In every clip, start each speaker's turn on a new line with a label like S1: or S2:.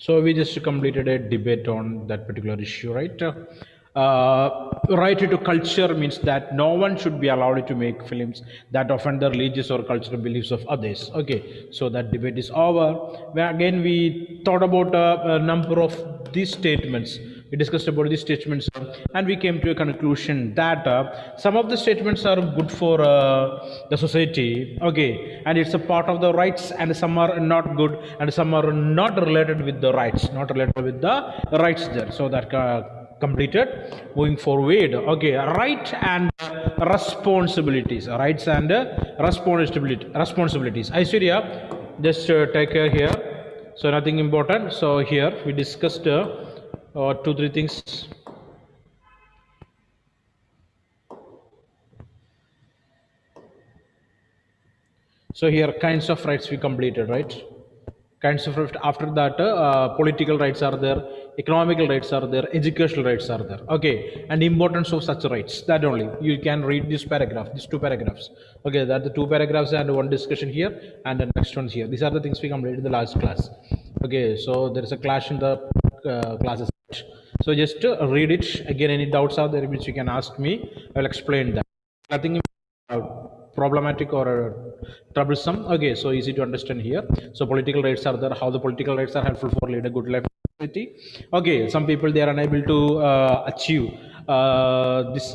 S1: So we just completed a debate on that particular issue, right? Right to culture means that no one should be allowed to make films that offend the religious or cultural beliefs of others. Okay, so that debate is over. Again, we thought about a number of these statements. We discussed about these statements, and we came to a conclusion that some of the statements are good for the society. Okay, and it's a part of the rights, and some are not good, and some are not related with the rights, not related with the rights there. So that completed. Moving forward, okay, right and responsibilities, rights and responsibilities. Aishwarya, just take care here. So nothing important. So here we discussed two three things. So here kinds of rights we completed, right? Kinds of rights. After that, political rights are there, economical rights are there, educational rights are there. Okay, and importance of such rights. That only you can read this paragraph, these two paragraphs. Okay, that the two paragraphs and one discussion here, and the next ones here. These are the things we completed in the last class. Okay, so there is a clash in the classes. So just read it again. Any doubts are there which you can ask me. I will explain that. Nothing problematic or troublesome. Okay, so easy to understand here. So political rights are there. How the political rights are helpful for lead a good life. Okay, some people they are unable to achieve this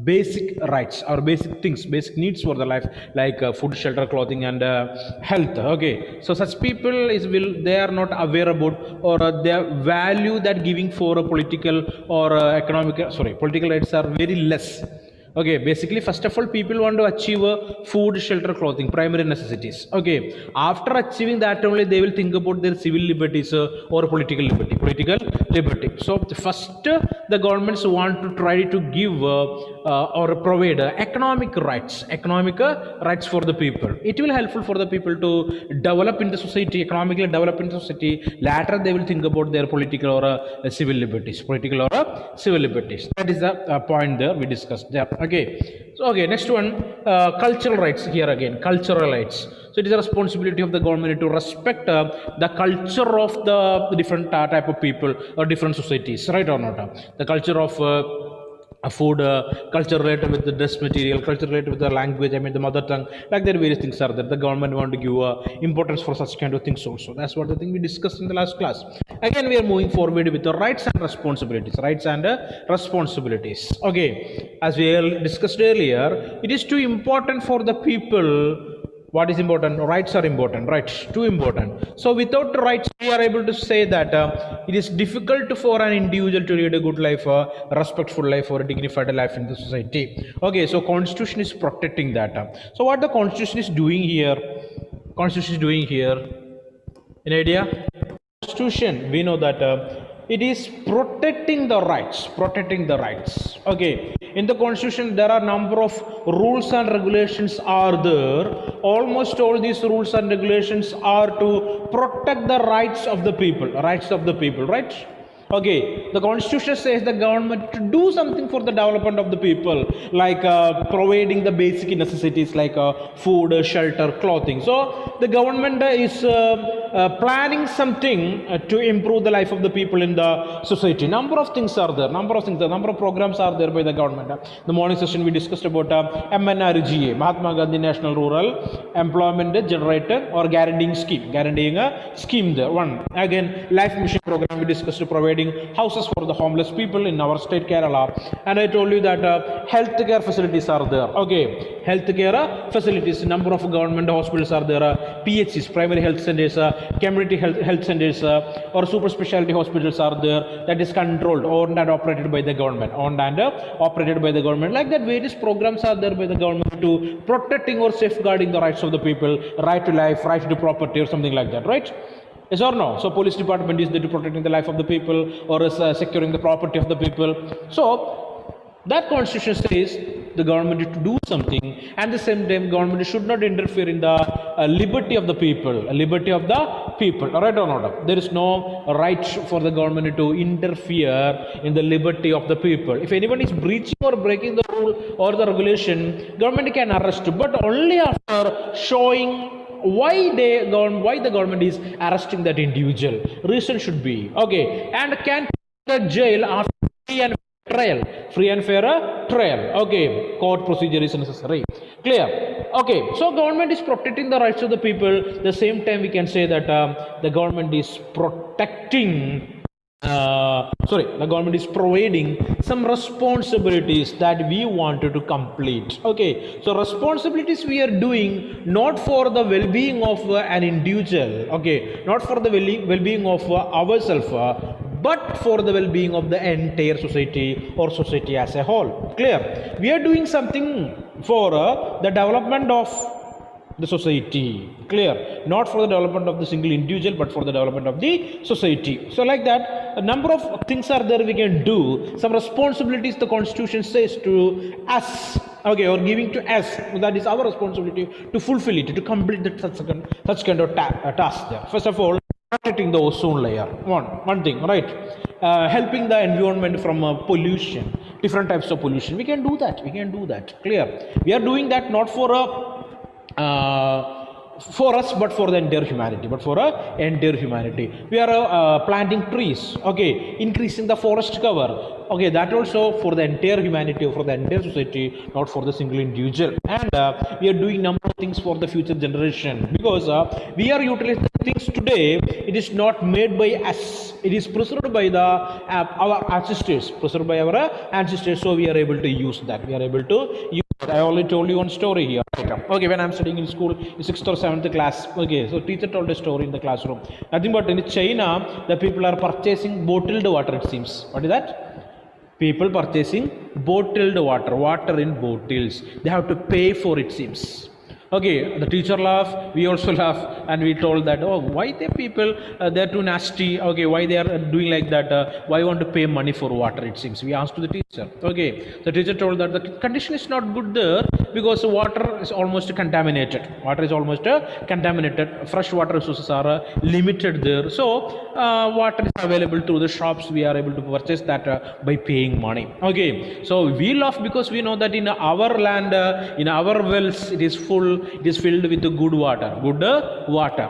S1: basic rights or basic things, basic needs for the life, like food, shelter, clothing, and health. Okay, so such people is will they are not aware about or their value that giving for a political or economic political rights are very less. Okay, basically, first of all, people want to achieve food, shelter, clothing, primary necessities. Okay, after achieving that only they will think about their civil liberties or political liberty. Political liberty. So first, the governments want to try to give or provide economic rights for the people. It will helpful for the people to develop in the society, economically develop in the society. Later, they will think about their political or civil liberties, political or civil liberties. That is the point there we discussed there. Okay, so okay, next one, cultural rights. Here again, cultural rights. So it is a responsibility of the government to respect the culture of the different type of people or different societies, right or not? The culture of food, culture related with the dress material, culture related with the language, I mean the mother tongue, like there various things are there. The government want to give importance for such kind of things also. That's what the thing we discussed in the last class. Again, we are moving forward with the rights and responsibilities. Rights and responsibilities. Okay, as we discussed earlier, it is too important for the people. What is important? Rights are important, right? Too important. So without rights, we are able to say that it is difficult for an individual to lead a good life, a respectful life, or a dignified life in the society. Okay, so constitution is protecting that. So what the constitution is doing here? Constitution is doing here. An idea? Constitution, we know that it is protecting the rights. Okay, in the constitution there are number of rules and regulations are there. Almost all these rules and regulations are to protect the rights of the people, right? Okay, the constitution says the government to do something for the development of the people, like providing the basic necessities like food, shelter, clothing. So the government is planning something to improve the life of the people in the society. Number of things are there, number of programs are there by the government. The morning session we discussed about MNRGA, Mahatma Gandhi National Rural Employment Generator or guaranteeing a scheme there. One again, life mission program we discussed to provide houses for the homeless people in our state Kerala, and I told you that healthcare facilities are there. Okay, healthcare facilities, number of government hospitals are there, PHCs, primary health centers, community health centers, or super specialty hospitals are there, that is controlled, owned and operated by the government, like that various programs are there by the government to protecting or safeguarding the rights of the people, right to life, right to property, or something like that, right? Yes or no? So police department is there to protecting the life of the people or is securing the property of the people. So that constitution says the government to do something, and at the same time government should not interfere in the liberty of the people, right or not? There is no right for the government to interfere in the liberty of the people. If anyone is breaching or breaking the rule or the regulation, government can arrest, but only after showing why the government is arresting that individual. Reason should be okay, and can the jail after free and trial, free and fair trial. Okay, court procedure is necessary. Clear? Okay, so government is protecting the rights of the people. The same time, we can say that the government is protecting. The government is providing some responsibilities that we wanted to complete. Okay, so responsibilities we are doing not for the well-being of an individual. Okay, not for the well-being of ourselves, but for the well-being of the entire society or society as a whole. Clear? We are doing something for the development of the society. Clear? Not for the development of the single individual, but for the development of the society. So like that, a number of things are there we can do. Some responsibilities the constitution says to us, okay, or giving to us, that is our responsibility to fulfill it, to complete that such kind of task there. First of all, protecting the ozone layer, one thing, right? Helping the environment from pollution, different types of pollution. We can do that. Clear? We are doing that not for for us, but for the entire humanity. We are planting trees. Okay, increasing the forest cover. Okay, that also for the entire humanity or for the entire society, not for the single individual. And we are doing number of things for the future generation, because we are utilizing things today. It is not made by us. It is preserved by our ancestors. So we are able to use that. I already told you one story here. Okay, when I'm studying in school, in 6th or 7th class. Okay, so teacher told a story in the classroom. Nothing but in China, the people are purchasing bottled water, it seems. What is that? People purchasing bottled water in bottles. They have to pay for it, seems. Okay, the teacher laughed, we also laughed, and we told that, oh, why the people, they're too nasty. Okay, why they are doing like that? Why want to pay money for water, it seems. We asked to the teacher. Okay, the teacher told that the condition is not good there, because water is almost contaminated. Fresh water resources are limited there. So, water is available through the shops. We are able to purchase that by paying money. Okay, so we laugh because we know that in our land, in our wells, it is filled with the good water.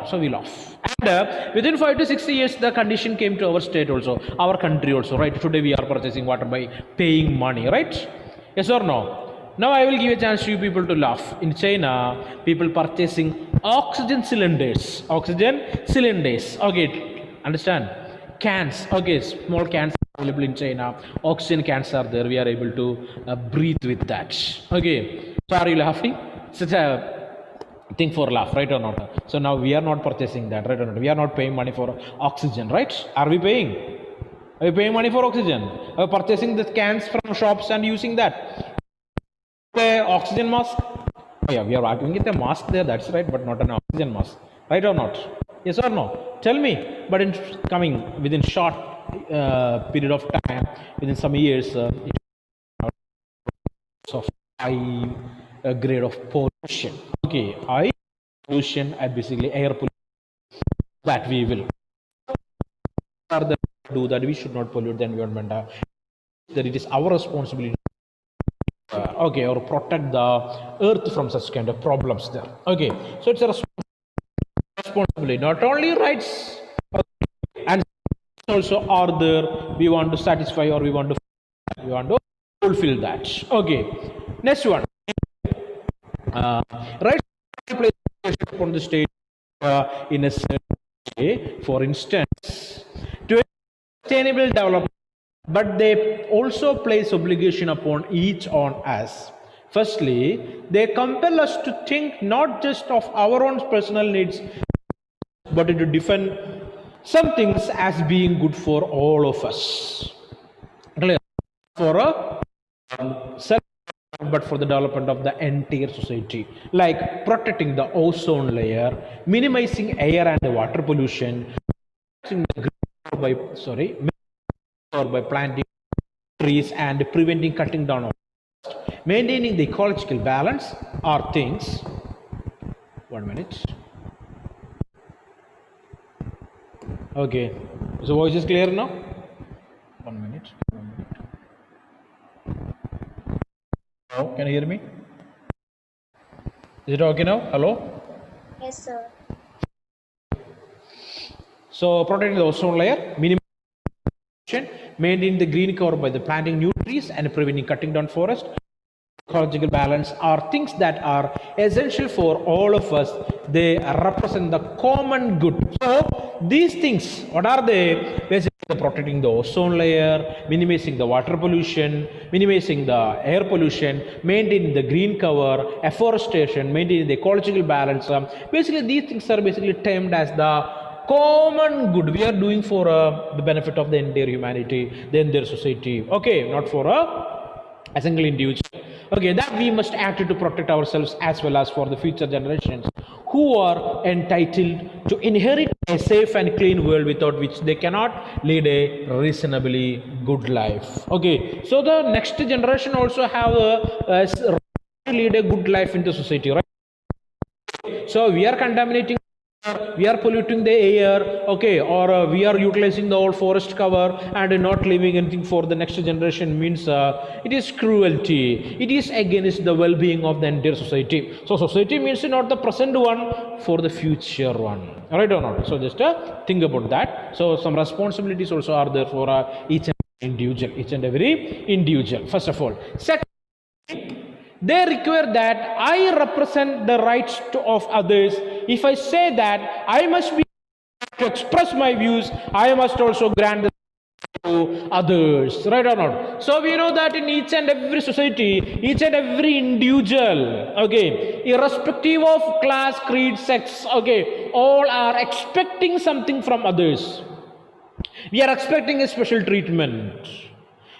S1: So we laugh. And within 5 to 6 years, the condition came to our state also, our country also, right? Today we are purchasing water by paying money, right? Yes or no? Now I will give a chance to you people to laugh. In China, people purchasing oxygen cylinders. Okay, understand? Cans. Okay, small cans available in China. Oxygen cans are there. We are able to breathe with that. Okay. So are you laughing? Such a thing for laugh, right or not? So now we are not purchasing that, right or not? We are not paying money for oxygen, right? Are we paying? Are we paying money for oxygen? Are we purchasing the cans from shops and using that? Oxygen mask? Oh yeah, we are arguing with a mask there, that's right, but not an oxygen mask, right or not? Yes or no? Tell me. But in coming within short period of time, within some years, of high grade of pollution. Okay, high pollution and basically air pollution, that we will further do that. We should not pollute the environment. That it is our responsibility. Okay, or protect the earth from such kind of problems there. Okay, so it's a responsibility, not only rights, and also are there. We want to satisfy, or we want to fulfill that. Okay, next one. Rights play upon the state in a certain way. For instance, to sustainable development, but they also place obligation upon each on us. Firstly, they compel us to think not just of our own personal needs, but to defend some things as being good for all of us. Clear? For a self, but for the development of the entire society, like protecting the ozone layer, minimizing air and water pollution, by planting trees and preventing cutting down of forest, maintaining the ecological balance are things. 1 minute. Okay, so voice is clear now. 1 minute. Hello, can you hear me? Is it okay now? Hello?
S2: Yes, sir.
S1: So protecting the ozone layer, minimizing maintaining the green cover by the planting new trees and preventing cutting down forest. Ecological balance are things that are essential for all of us. They represent the common good. So these things, what are they? Basically protecting the ozone layer, minimizing the water pollution, minimizing the air pollution, maintaining the green cover, afforestation, maintaining the ecological balance. Basically these things are basically termed as the common good we are doing for the benefit of the entire humanity, the entire society. Okay, not for a single individual. Okay, that we must act to protect ourselves as well as for the future generations who are entitled to inherit a safe and clean world without which they cannot lead a reasonably good life. Okay, so the next generation also have a lead a good life in the society, right? So we are contaminating, we are polluting the air, okay, or we are utilizing the old forest cover and not leaving anything for the next generation means it is cruelty. It is against the well-being of the entire society. So society means not the present one, for the future one, right or not? So just think about that. So some responsibilities also are there for each and individual, each and every individual. First of all, second, they require that I represent the rights of others. If I say that I must be to express my views, I must also grant the to others, right or not? So we know that in each and every society, each and every individual, okay, irrespective of class, creed, sex, okay, all are expecting something from others. We are expecting a special treatment.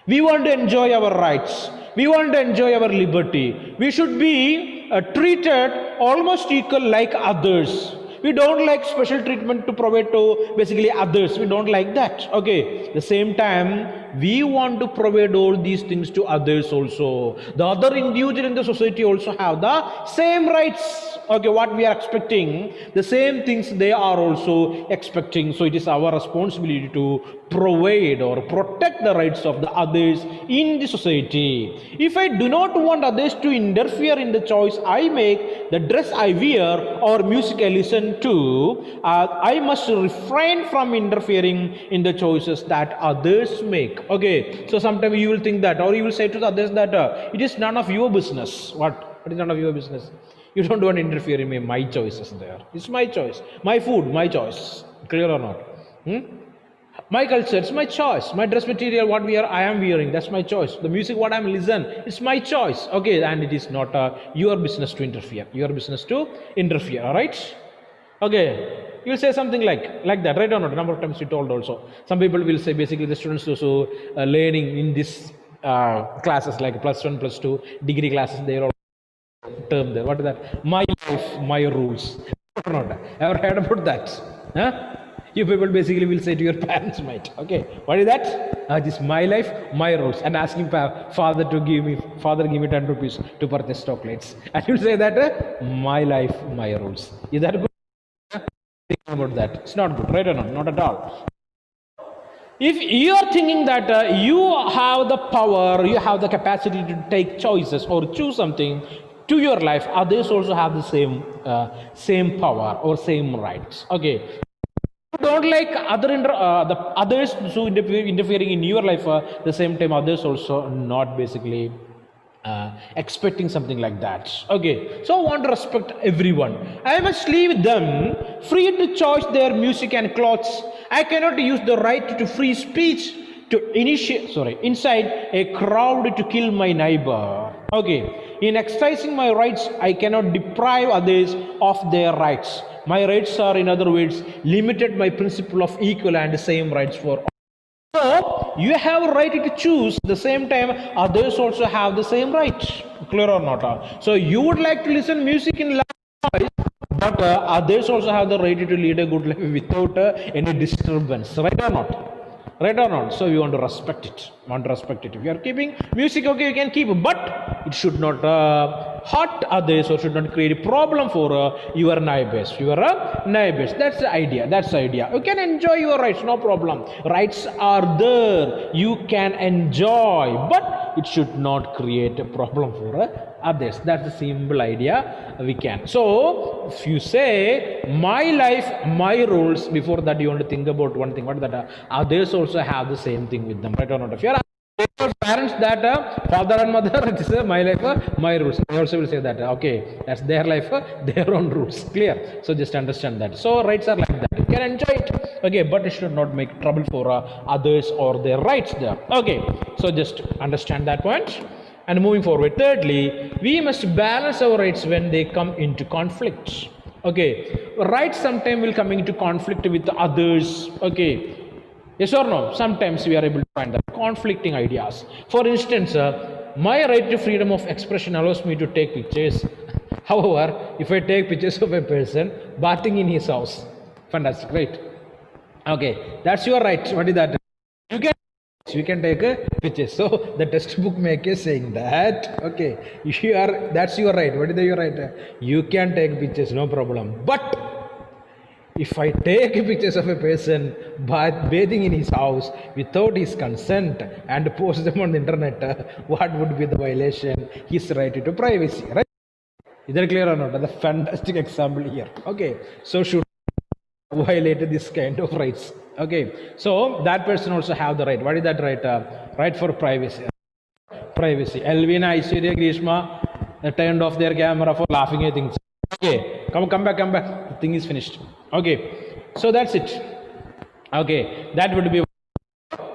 S1: We want to enjoy our rights. We want to enjoy our liberty. We should be treated almost equal like others. We don't like special treatment to provide to basically others. We don't like that. Okay. The same time, we want to provide all these things to others also. The other individual in the society also have the same rights. Okay, what we are expecting, the same things they are also expecting. So it is our responsibility to provide or protect the rights of the others in the society. If I do not want others to interfere in the choice I make, the dress I wear, or music I listen to, I must refrain from interfering in the choices that others make. Okay, so sometimes you will think that, or you will say to the others that it is none of your business. What is none of your business? You don't want to interfere in my choices there. It's my choice. My food, my choice. Clear or not? My culture, it's my choice. My dress material, what I am wearing, that's my choice. The music, what I'm listening, it's my choice. Okay, and it is not your business to interfere. Your business to interfere. All right? Okay, you will say something like that, right or not? A number of times you told also. Some people will say basically the students also learning in this classes like +1, +2 degree classes. They are all term there. What is that? My life, my rules. Not ever heard about that? Huh? You people basically will say to your parents, might. Okay, what is that? This is my life, my rules, and asking father give me 10 rupees to purchase chocolates, and you'll say that my life, my rules. Is that good? Think about that. It's not good, right or not? Not at all. If you are thinking that you have the power, you have the capacity to take choices or choose something to your life, others also have the same power or same rights. Okay, you don't like the others who interfering in your life. The same time, others also not basically expecting something like that. Okay, so I want to respect everyone. I must leave them free to choose their music and clothes. I cannot use the right to free speech to incite a crowd to kill my neighbor. Okay, in exercising my rights, I cannot deprive others of their rights. My rights are, in other words, limited by principle of equal and same rights for all. So you have a right to choose. The same time, others also have the same right. Clear or not? So you would like to listen music in loud noise, but others also have the right to lead a good life without any disturbance. Right or not? Right or not? So we want to respect it. If you are keeping music, okay, you can keep it, but it should not hurt others or should not create a problem for your neighbors. That's the idea. You can enjoy your rights, no problem. Rights are there. You can enjoy, but it should not create a problem for others. That's the simple idea we can. So if you say my life, my rules, before that you want to think about one thing, what that others also have the same thing with them, right or not? If you are parents that father and mother, it is my life, my rules. I also will say that okay, that's their life, their own rules. Clear? So just understand that. So rights are like that. You can enjoy it, okay, but it should not make trouble for others or their rights there. Okay, so just understand that point. And moving forward, thirdly, we must balance our rights when they come into conflict. Okay, rights sometimes will come into conflict with others. Okay, yes or no? Sometimes we are able to find the conflicting ideas. For instance, my right to freedom of expression allows me to take pictures. However, if I take pictures of a person bathing in his house, fantastic, right? Okay, that's your right. What is that? You can take a picture. So the textbook maker is saying that okay, that's your right. What is your right? You can take pictures, no problem. But if I take pictures of a person bathing in his house without his consent and post them on the internet, what would be the violation? His right to privacy, right? Is that clear or not? That's a fantastic example here. Okay, so should violate this kind of rights. Okay, so that person also have the right. What is that right? Right for privacy. Privacy. Elvina, Aishwarya, Grishma turned off their camera for laughing at things. Okay, come back. The thing is finished. Okay, so that's it. Okay, that would be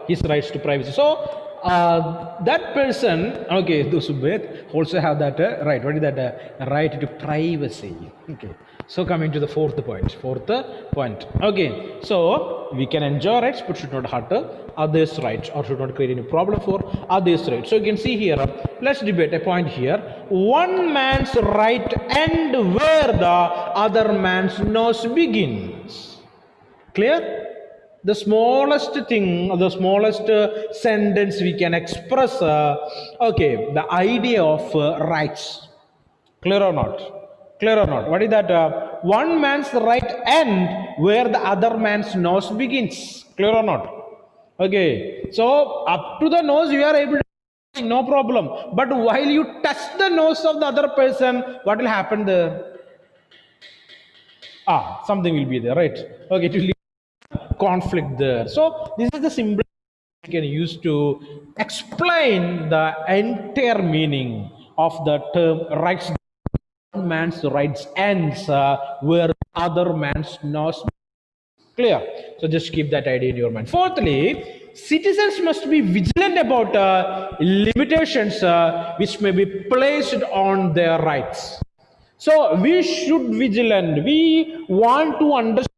S1: his rights to privacy. So that person, okay, those who bathe also have that right. What is that right to privacy? Okay, so coming to the fourth point. Okay, so we can enjoy rights but should not hurt others' rights or should not create any problem for others' rights. So you can see here, let's debate a point here. One man's right end where the other man's nose begins. Clear? The smallest thing, the smallest sentence we can express, okay, the idea of rights. Clear or not? Clear or not? What is that? One man's right end where the other man's nose begins. Clear or not? Okay, so up to the nose you are able to, no problem. But while you touch the nose of the other person, what will happen there? Something will be there, right? Okay, to lead conflict there. So this is the symbol we can use to explain the entire meaning of the term rights. One man's rights ends where other man's nose. Clear? So just keep that idea in your mind. Fourthly, citizens must be vigilant about limitations which may be placed on their rights. So we should vigilant. We want to understand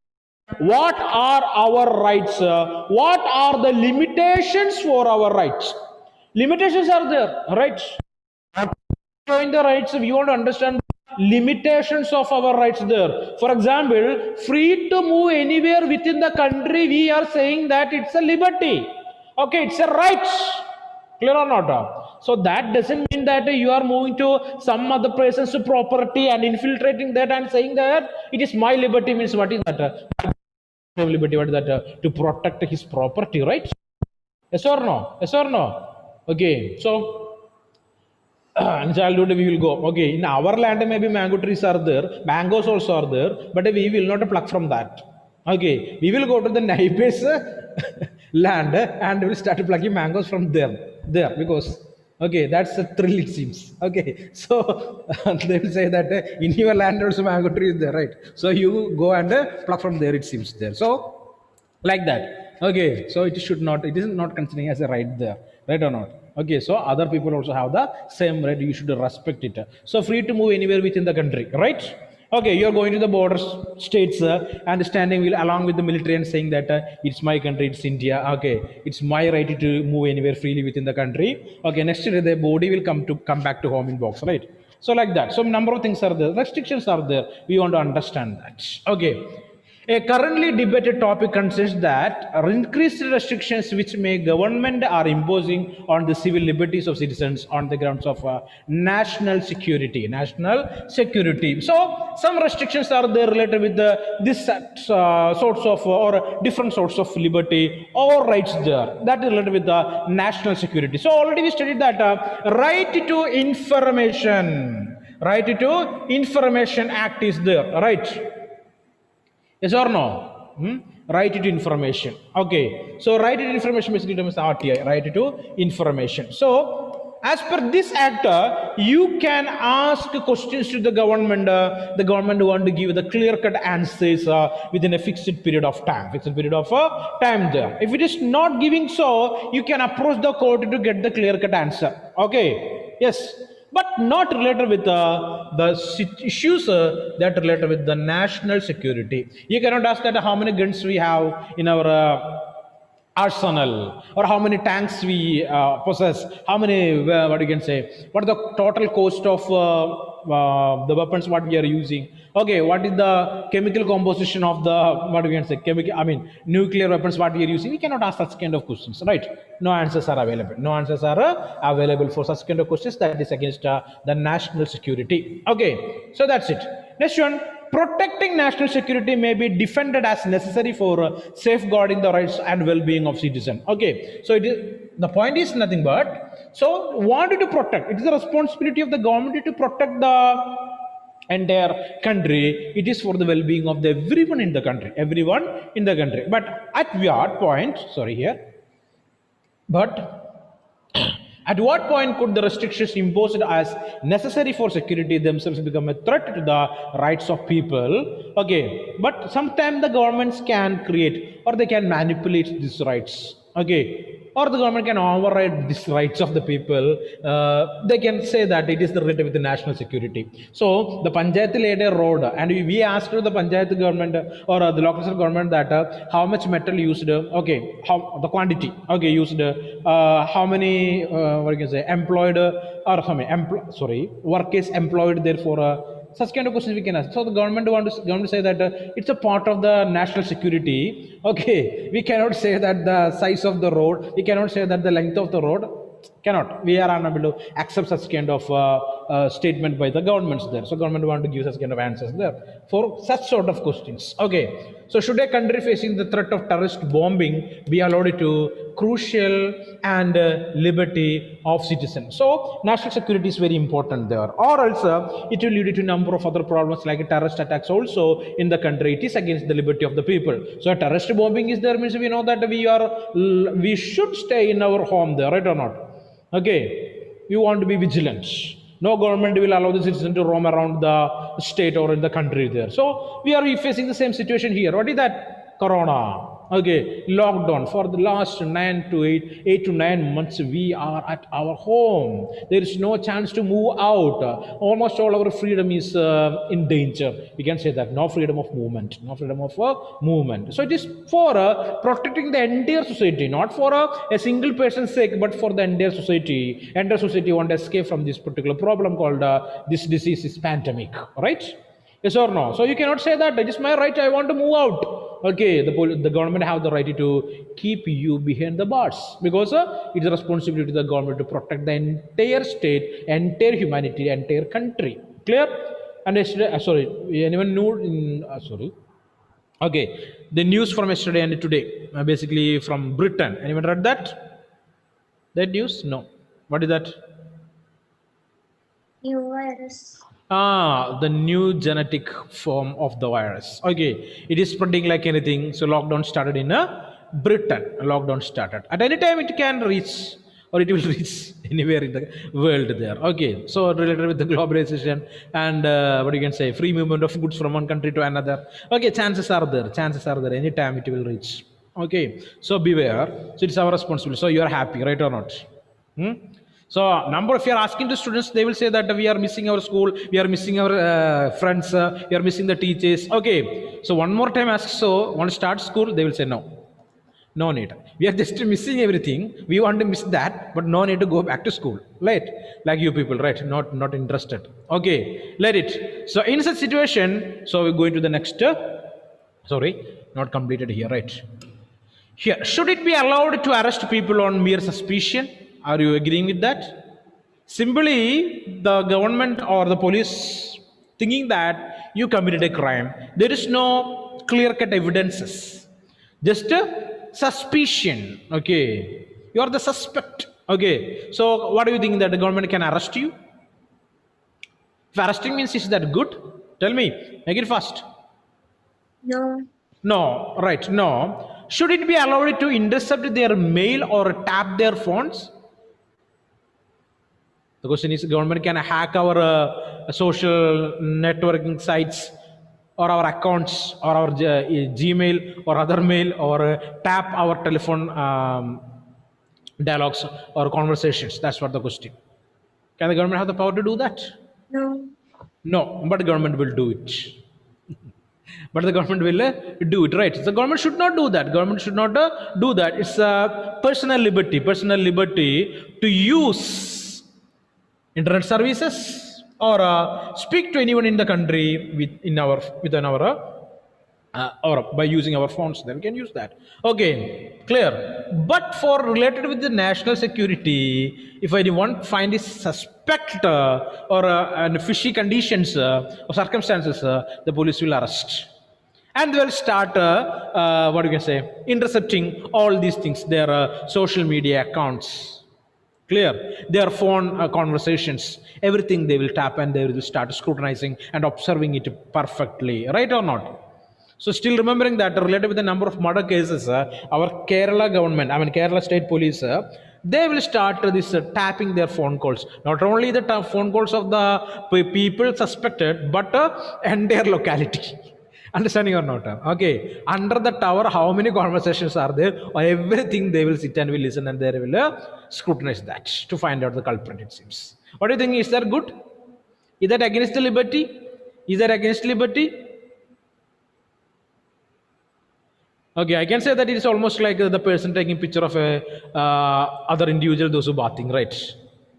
S1: what are our rights, what are the limitations for our rights. Limitations are there, right? Showing the rights, we want to understand limitations of our rights there. For example, free to move anywhere within the country, we are saying that it's a liberty. Okay, it's a right. Clear or not? So that doesn't mean that you are moving to some other person's property and infiltrating that and saying that it is my liberty. Means what is that? Liberty, what is that? To protect his property, right? Yes or no? Yes or no? Okay, so in childhood we will go, okay, in our land maybe mango trees are there, mangoes also are there, but we will not pluck from that. Okay, we will go to the neighbor's land and we will start plucking mangoes from there because okay, that's a thrill it seems. Okay, so they will say that in your land also mango tree is there, right? So you go and pluck from there, it seems there. So like that. Okay, so it should not, it is not considering as a right there, right or not? Okay, so other people also have the same right, you should respect it. So free to move anywhere within the country, right? Okay, you're going to the border states and standing along with the military and saying that it's my country, it's India. Okay, it's my right to move anywhere freely within the country. Okay, next day the body will come back to home in box, right? So like that. So number of things are there, restrictions are there, we want to understand that. Okay, A currently debated topic concerns that increased restrictions which may government are imposing on the civil liberties of citizens on the grounds of national security. National security. So some restrictions are there related with this sorts of or different sorts of liberty or rights there that is related with the national security. So already we studied that right to information. Right to Information Act is there, right? Yes or no? Right to information. Okay. So right to information basically terms RTI, right to information. So as per this act, you can ask questions to the government. The government want to give the clear-cut answers within a fixed period of time. Fixed period of time there. If it is not giving so, you can approach the court to get the clear-cut answer. Okay. Yes, but not related with the issues that related with the national security. You cannot ask that how many guns we have in our arsenal, or how many tanks we possess, how many what you can say, what the total cost of the weapons what we are using. Okay, what is the chemical composition of the what we can say chemical, I mean nuclear weapons what we are using. We cannot ask such kind of questions, right? No answers are available. No answers are available for such kind of questions that is against the national security. Okay, so that's it. Next one, protecting national security may be defended as necessary for safeguarding the rights and well-being of citizens. Okay, so the point is nothing but, so wanted to protect, it is the responsibility of the government to protect the entire country. It is for the well-being of everyone in the country, but at what point, sorry here, but at what point could the restrictions imposed as necessary for security themselves become a threat to the rights of people? Okay, but sometimes the governments can create or they can manipulate these rights. Okay, or the government can override these rights of the people. They can say that it is related with the national security. So the Panchayat laid a road, and we asked the Panchayat government or the local government that how much metal used, okay, how the quantity, okay, used, how many what you can say employed or sorry, workers employed there for such kind of questions we can ask. So the government government say that it's a part of the national security. Okay, we cannot say that the size of the road, we cannot say that the length of the road, cannot. We are unable to accept such kind of statement by the governments there. So government want to give such kind of answers there for such sort of questions. Okay, so should a country facing the threat of terrorist bombing be allowed to crucial and liberty of citizens? So national security is very important there, or else it will lead to a number of other problems like terrorist attacks also in the country. It is against the liberty of the people. So a terrorist bombing is there means we know that we should stay in our home there, right or not? Okay, we want to be vigilant. No government will allow the citizen to roam around the state or in the country there. So we are facing the same situation here. What is that? Corona. Okay, lockdown for the last 8 to 9 months. We are at our home. There is no chance to move out. Almost all our freedom is in danger. We can say that no freedom of movement, no freedom of movement. So it is for protecting the entire society, not for a single person's sake, but for the entire society. Entire society want to escape from this particular problem called this disease is pandemic, right? Yes or no? So you cannot say that it is my right, I want to move out. Okay, the government have the right to keep you behind the bars, because it's a responsibility of the government to protect the entire state, entire humanity, entire country. Clear? And yesterday, sorry, anyone knew? Sorry. Okay, the news from yesterday and today, basically from Britain. Anyone read that? That news? No. What is that?
S2: New virus.
S1: The new genetic form of the virus. Okay, it is spreading like anything. So lockdown started in Britain. Lockdown started. At any time it can reach, or it will reach anywhere in the world there. Okay, so related with the globalization and what you can say, free movement of goods from one country to another. Okay, chances are there. Chances are there. Any time it will reach. Okay, so beware. So it's our responsibility. So you are happy, right or not? So number, if you are asking the students, they will say that we are missing our school, we are missing our friends, we are missing the teachers. Okay, so one more time ask, so want to start school, they will say no. No need. We are just missing everything. We want to miss that, but no need to go back to school. Right? Like you people, right? Not interested. Okay, let it. So in such situation, so we're going to the next Sorry, not completed here, right? Here, should it be allowed to arrest people on mere suspicion? Are you agreeing with that? Simply, the government or the police thinking that you committed a crime. There is no clear-cut evidences. Just a suspicion. Okay, you are the suspect. Okay, so what do you think that the government can arrest you? If arresting means is that good? Tell me. Make it fast.
S2: No.
S1: No, right? No. Should it be allowed to intercept their mail or tap their phones? The question is, government can hack our social networking sites or our accounts or our Gmail or other mail or tap our telephone dialogues or conversations. That's what the question. Can the government have the power to do that?
S2: No.
S1: No, but the government will do it. But the government will do it, right? The government should not do that. Government should not do that. It's a personal liberty to use internet services or speak to anyone in the country within our or by using our phones. Then we can use that. Okay, clear. But for related with the national security, if anyone find is suspect or and fishy conditions or circumstances, the police will arrest and they will start what you can say, intercepting all these things, their social media accounts. Clear, their phone conversations, everything they will tap and they will start scrutinizing and observing it perfectly, right or not? So still remembering that related with the number of murder cases, our Kerala government, I mean Kerala state police, they will start this tapping their phone calls. Not only the phone calls of the people suspected, but entire locality. Understanding or not? Okay. Under the tower, how many conversations are there? Or everything they will sit and will listen and they will scrutinize that to find out the culprit, it seems. What do you think? Is that good? Is that against the liberty? Is that against liberty? Okay, I can say that it is almost like the person taking picture of a other individual, those who bathing, right?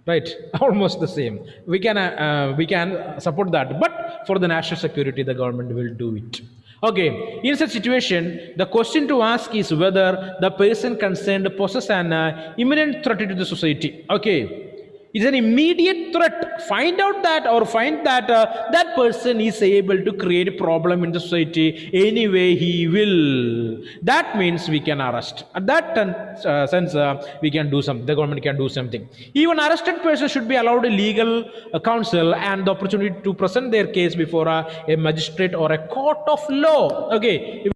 S1: Right, almost the same. We can support that, but for the national security, the government will do it. Okay, in such situation, the question to ask is whether the person concerned poses an imminent threat to the society. Okay, it's an immediate threat. Find out that or find that that person is able to create a problem in the society anyway he will. That means we can arrest. At that sense, we can do something. The government can do something. Even arrested person should be allowed a legal counsel and the opportunity to present their case before a magistrate or a court of law. Okay.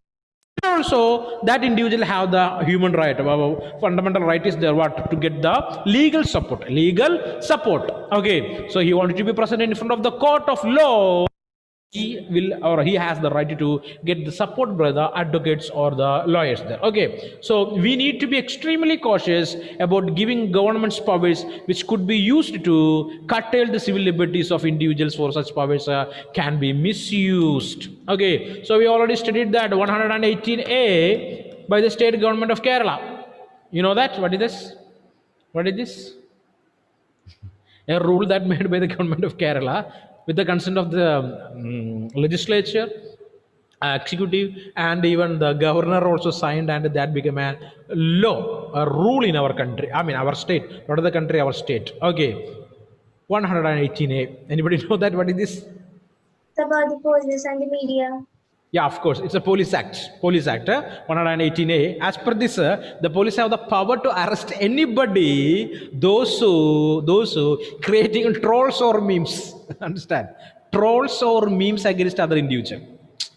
S1: Also that individual have the human right, fundamental right is there, what, to get the legal support. Okay, so he wanted to be present in front of the court of law, he will or he has the right to get the support by the advocates or the lawyers there. Okay, so we need to be extremely cautious about giving government's powers which could be used to curtail the civil liberties of individuals, for such powers can be misused. Okay, so we already studied that 118A by the state government of Kerala. You know that? What is this? What is this? A rule that made by the government of Kerala with the consent of the legislature, executive, and even the governor also signed, and that became a law, a rule in our country. I mean, our state, not the country, our state. Okay, 118A. Anybody know that? What is this?
S2: It's about the police and the media.
S1: Yeah, of course, it's a police act. Police Act 118A. As per this, the police have the power to arrest anybody, those who creating trolls or memes. Understand? Trolls or memes against other individual.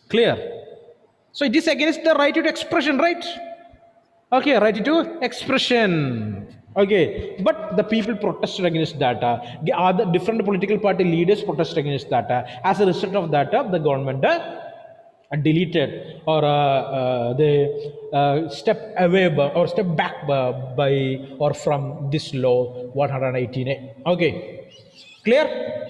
S1: Clear? So it is against the right to expression, right? Okay, right to expression. Okay, but the people protested against that. The other different political party leaders protested against that. As a result of that, the government deleted or they step away or step back by or from this law 118A. Okay, clear?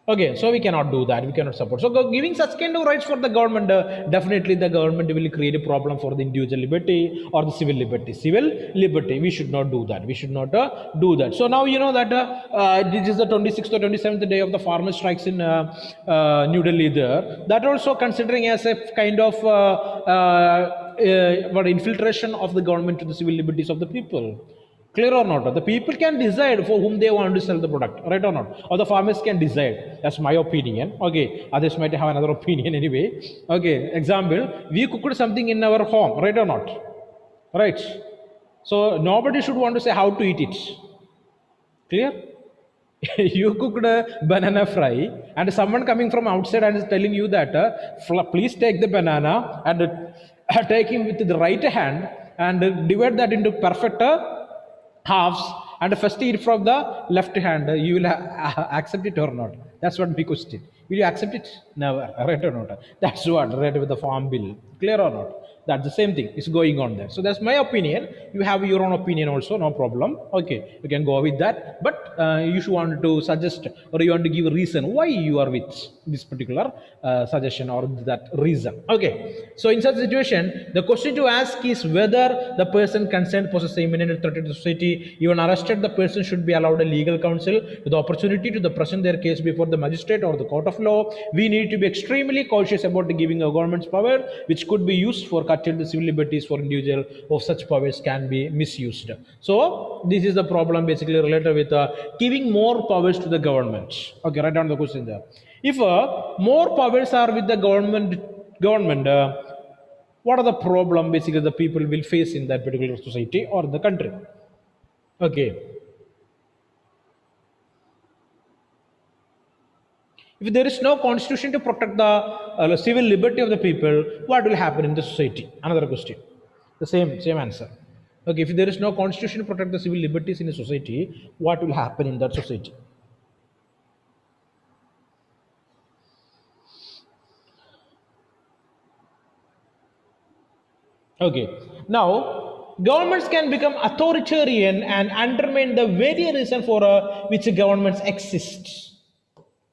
S1: Okay, so we cannot do that. We cannot support. So giving such kind of rights for the government, definitely the government will create a problem for the individual liberty or the civil liberty. Civil liberty, we should not do that. We should not do that. So now you know that this is the 26th or 27th day of the farmer strikes in New Delhi. There, that also considering as a kind of what infiltration of the government to the civil liberties of the people. Clear or not? The people can decide for whom they want to sell the product, right or not? Or the farmers can decide. That's my opinion. Okay, others might have another opinion anyway. Okay, example, we cooked something in our home, right or not? Right. So nobody should want to say how to eat it. Clear? You cooked a banana fry and someone coming from outside and is telling you that please take the banana and take him with the right hand and divide that into perfect halves and first eat from the left hand, you will accept it or not? That's what big question. Will you accept it? Never. Right or not? That's what right with the farm bill. Clear or not? That's the same thing. It's going on there. So that's my opinion. You have your own opinion also, no problem. Okay, you can go with that. But you should want to suggest or you want to give a reason why you are with this particular suggestion or that reason. Okay. So in such a situation, the question to ask is whether the person concerned poses imminent threat to the society. Even arrested, the person should be allowed a legal counsel with the opportunity to present their case before the magistrate or the court of law. We need to be extremely cautious about giving a government's power, which could be used for curtail the civil liberties for individual of such powers can be misused. So this is the problem basically related with giving more powers to the government. Okay, write down the question there. If more powers are with the government, what are the problem basically the people will face in that particular society or the country? Okay. If there is no constitution to protect the civil liberty of the people, what will happen in the society? Another question. The same answer. Okay, if there is no constitution to protect the civil liberties in a society, what will happen in that society? Okay. Now, governments can become authoritarian and undermine the very reason for which governments exist.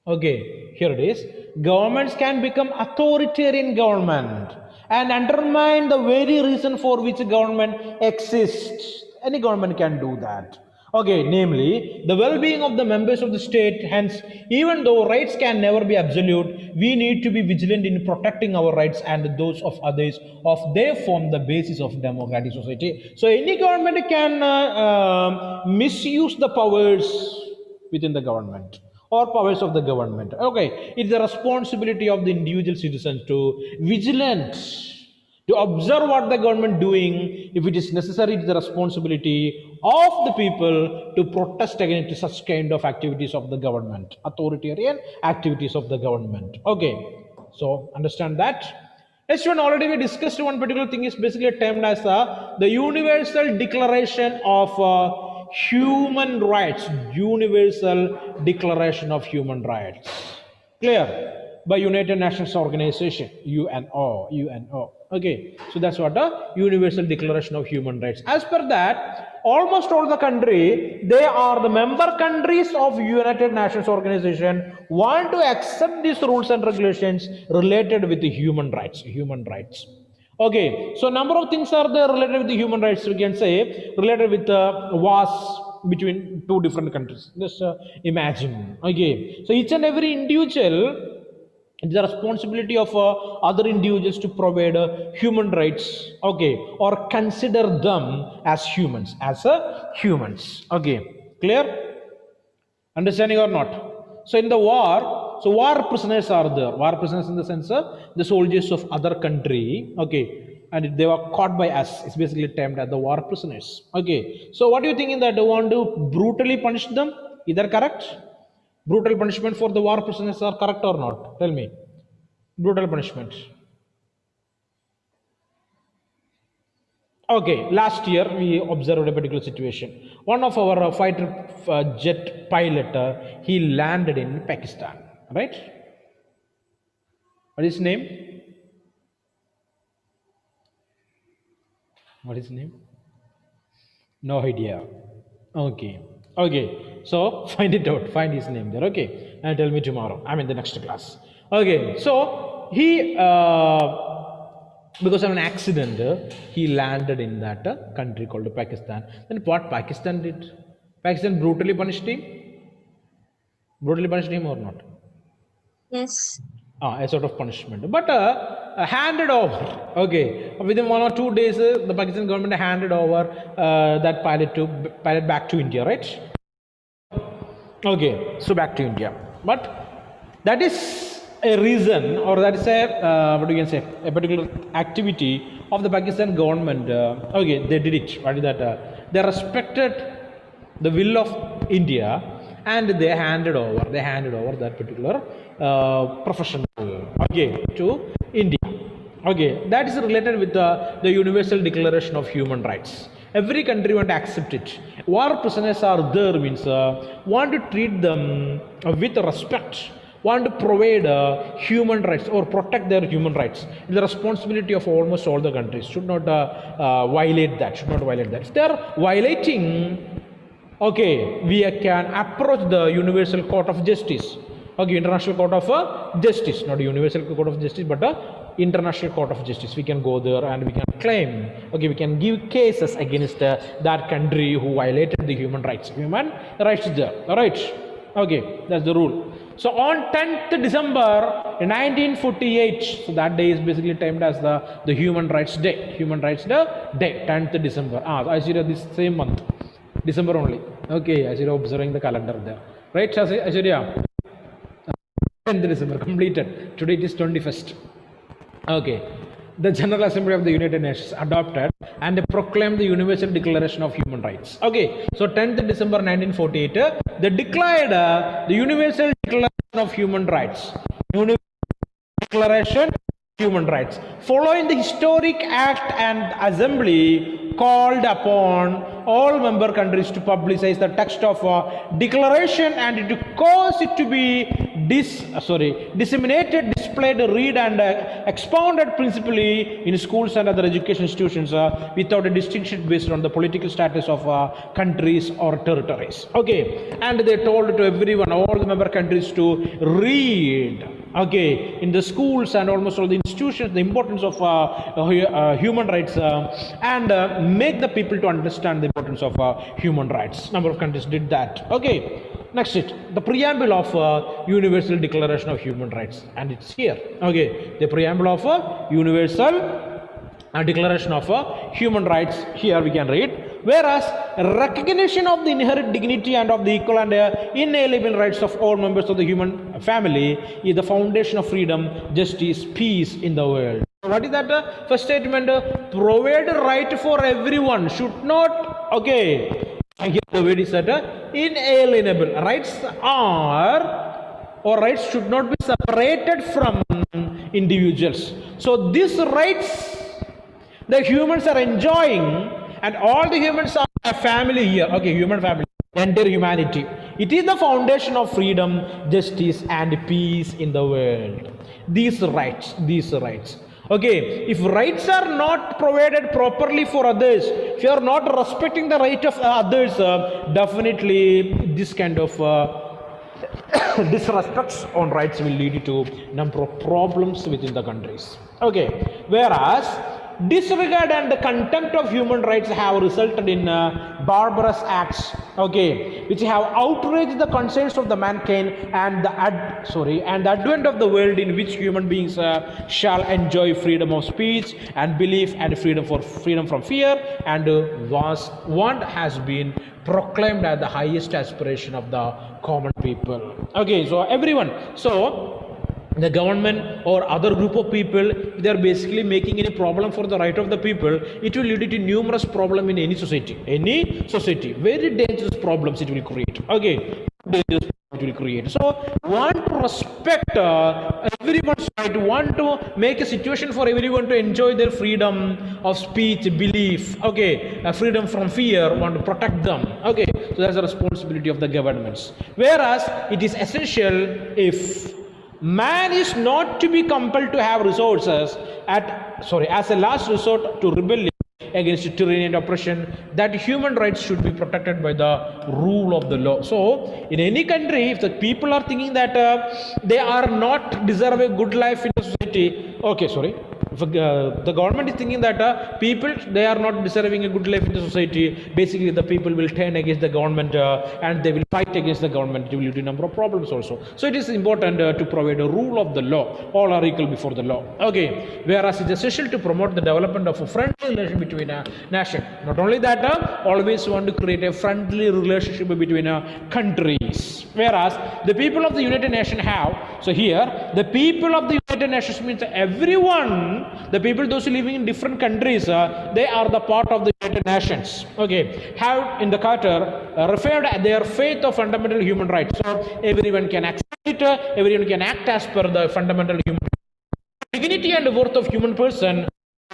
S1: Okay, here it is. Governments can become authoritarian government and undermine the very reason for which government exists. Any government can do that. Okay, namely the well-being of the members of the state. Hence, even though rights can never be absolute, we need to be vigilant in protecting our rights and those of others. Of they form the basis of democratic society. So any government can misuse the powers within the government or powers of the government. Okay, it's the responsibility of the individual citizens to vigilant to observe what the government doing. If it is necessary, it's the responsibility of the people to protest against such kind of activities of the government, authoritarian activities of the government. Okay, so understand that. Next one, already we discussed one particular thing is basically termed as the Universal Declaration of Human Rights. Universal Declaration of Human Rights. Clear? By United Nations Organization, UNO, UNO. Okay, so that's what the Universal Declaration of Human Rights. As per that, almost all the country, they are the member countries of United Nations Organization want to accept these rules and regulations related with the human rights. Human rights. Okay, so number of things are there related with the human rights. We can say related with wars between two different countries. Just imagine. Okay, so each and every individual, it's the responsibility of other individuals to provide human rights. Okay, or consider them as humans, as humans. Okay, clear? Understanding or not? So in the war, so war prisoners are there. War prisoners in the sense the soldiers of other country. Okay, and they were caught by us. It's basically termed as the war prisoners. Okay, so what do you think in that? Do you want to brutally punish them? Either correct? Brutal punishment for the war prisoners are correct or not? Tell me. Brutal punishment. Okay, last year we observed a particular situation. One of our fighter jet pilot, he landed in Pakistan, right? What is his name? What is his name? No idea. Okay. Okay, so find it out, find his name there. Okay, and tell me tomorrow. I'm in the next class. Okay, so he because of an accident, he landed in that country called Pakistan. Then what Pakistan did? Pakistan brutally punished him or not?
S2: Yes.
S1: A sort of punishment, but handed over. Okay, within 1 or 2 days, the Pakistan government handed over that pilot back to India, right? Okay, so back to India, but that is a reason, or that is a what you can say, a particular activity of the Pakistan government. Okay, they did it. What is that? They respected the will of India, and they handed over that particular professional, okay, to India. Okay, that is related with the Universal Declaration of Human Rights. Every country want to accept it. War prisoners are there means want to treat them with respect, want to provide human rights or protect their human rights. It's the responsibility of almost all the countries. Should not violate that. Should not violate that. If they are violating, okay, we can approach the Universal Court of Justice. Okay, International Court of Justice, not Universal Court of Justice, but International Court of Justice. We can go there and we can claim, okay, we can give cases against that country who violated the human rights. Human rights there, right? Okay, that's the rule. So on 10th December 1948, so that day is basically timed as the Human Rights Day. Human Rights Day, 10th December. I see that this same month. December only. Okay, I see observing the calendar there. Right, Ashurya? 10th December completed. Today it is 21st. Okay. The General Assembly of the United Nations adopted and proclaimed the Universal Declaration of Human Rights. Okay. So 10th December 1948, they declared the Universal Declaration of Human Rights. Declaration of Human Rights. Following the historic act, and assembly called upon all member countries to publicize the text of a declaration and to cause it to be disseminated, displayed, read and expounded principally in schools and other education institutions without a distinction based on the political status of countries or territories. Okay, and they told to everyone, all the member countries, to read, okay, in the schools and almost all the institutions, the importance of human rights and make the people to understand the importance of human rights. Number of countries did that. Okay, next the preamble of Universal Declaration of Human Rights, and it's here. Okay, the preamble of Universal Declaration of Human Rights. Here we can read, whereas recognition of the inherent dignity and of the equal and inalienable rights of all members of the human family is the foundation of freedom, justice, peace in the world. What is that first statement? Provide a right for everyone, should not, okay, here the word is that inalienable rights are, or rights should not be separated from individuals. So these rights the humans are enjoying, and all the humans are a family here. Okay, human family, entire humanity. It is the foundation of freedom, justice and peace in the world. These rights. Okay, if rights are not provided properly for others, if you are not respecting the right of others, definitely this kind of disrespects on rights will lead to number of problems within the countries. Okay, whereas disregard and the contempt of human rights have resulted in barbarous acts, okay, which have outraged the conscience of the mankind and the advent of the world in which human beings shall enjoy freedom of speech and belief and freedom from fear, and want has been proclaimed as the highest aspiration of the common people. Okay, so everyone, so the government or other group of people, they are basically making any problem for the right of the people, it will lead to numerous problem in any society, very dangerous problems it will create. Okay, dangerous it will create. So want to respect everyone's right, want to make a situation for everyone to enjoy their freedom of speech, belief, okay, freedom from fear, want to protect them. Okay, so that's the responsibility of the governments, whereas it is essential, if man is not to be compelled to have resources as a last resort to rebellion, against tyranny and oppression, that human rights should be protected by the rule of the law. So in any country, if the people are thinking that they are not deserve a good life in the society, okay, sorry, if the government is thinking that people they are not deserving a good life in the society, basically the people will turn against the government and they will fight against the government. It will lead to a number of problems also. So it is important to provide a rule of the law. All are equal before the law. Okay, whereas it is essential to promote the development of a friendly relation between a nation. Not only that, always want to create a friendly relationship between countries. Whereas the people of the United Nations have, so here the people of the United Nations means everyone, the people those living in different countries, they are the part of the United Nations. Okay, have in the Charter referred their faith of fundamental human rights. So everyone can accept it, everyone can act as per the fundamental human dignity and worth of human person,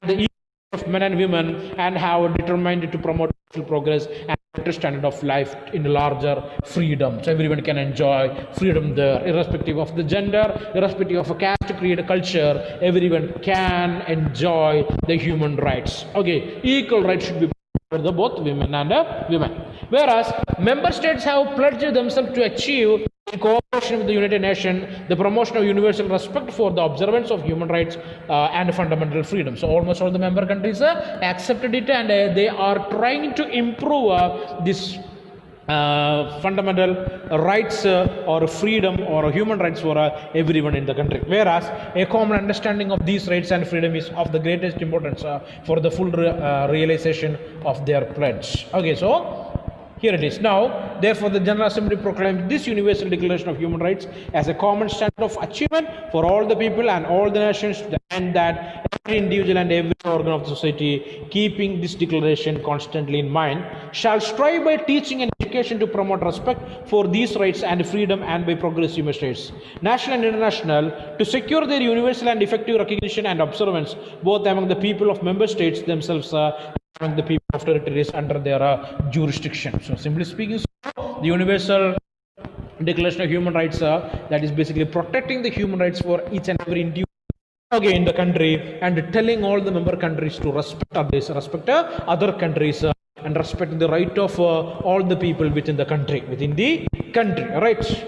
S1: the of men and women, and have determined to promote social progress and better standard of life in larger freedom. So everyone can enjoy freedom there, irrespective of the gender, irrespective of a caste, to create a culture. Everyone can enjoy the human rights. Okay, equal rights should be for the both women and women. Whereas member states have pledged themselves to achieve, in cooperation with the United Nations, the promotion of universal respect for the observance of human rights and fundamental freedom. So almost all the member countries accepted it, and they are trying to improve this fundamental rights or freedom or human rights for everyone in the country. Whereas a common understanding of these rights and freedom is of the greatest importance for the full realization of their pledge. Okay, so here it is. Now, therefore, the General Assembly proclaimed this Universal Declaration of Human Rights as a common standard of achievement for all the people and all the nations, and that every individual and every organ of the society, keeping this declaration constantly in mind, shall strive by teaching and education to promote respect for these rights and freedom, and by progressive measures, national and international, to secure their universal and effective recognition and observance both among the people of member states themselves, among the people of territories under their jurisdiction. So simply speaking, the Universal Declaration of Human Rights, that is basically protecting the human rights for each and every individual, okay, in the country, and telling all the member countries to respect others, respect other countries, and respect the right of all the people within the country, right?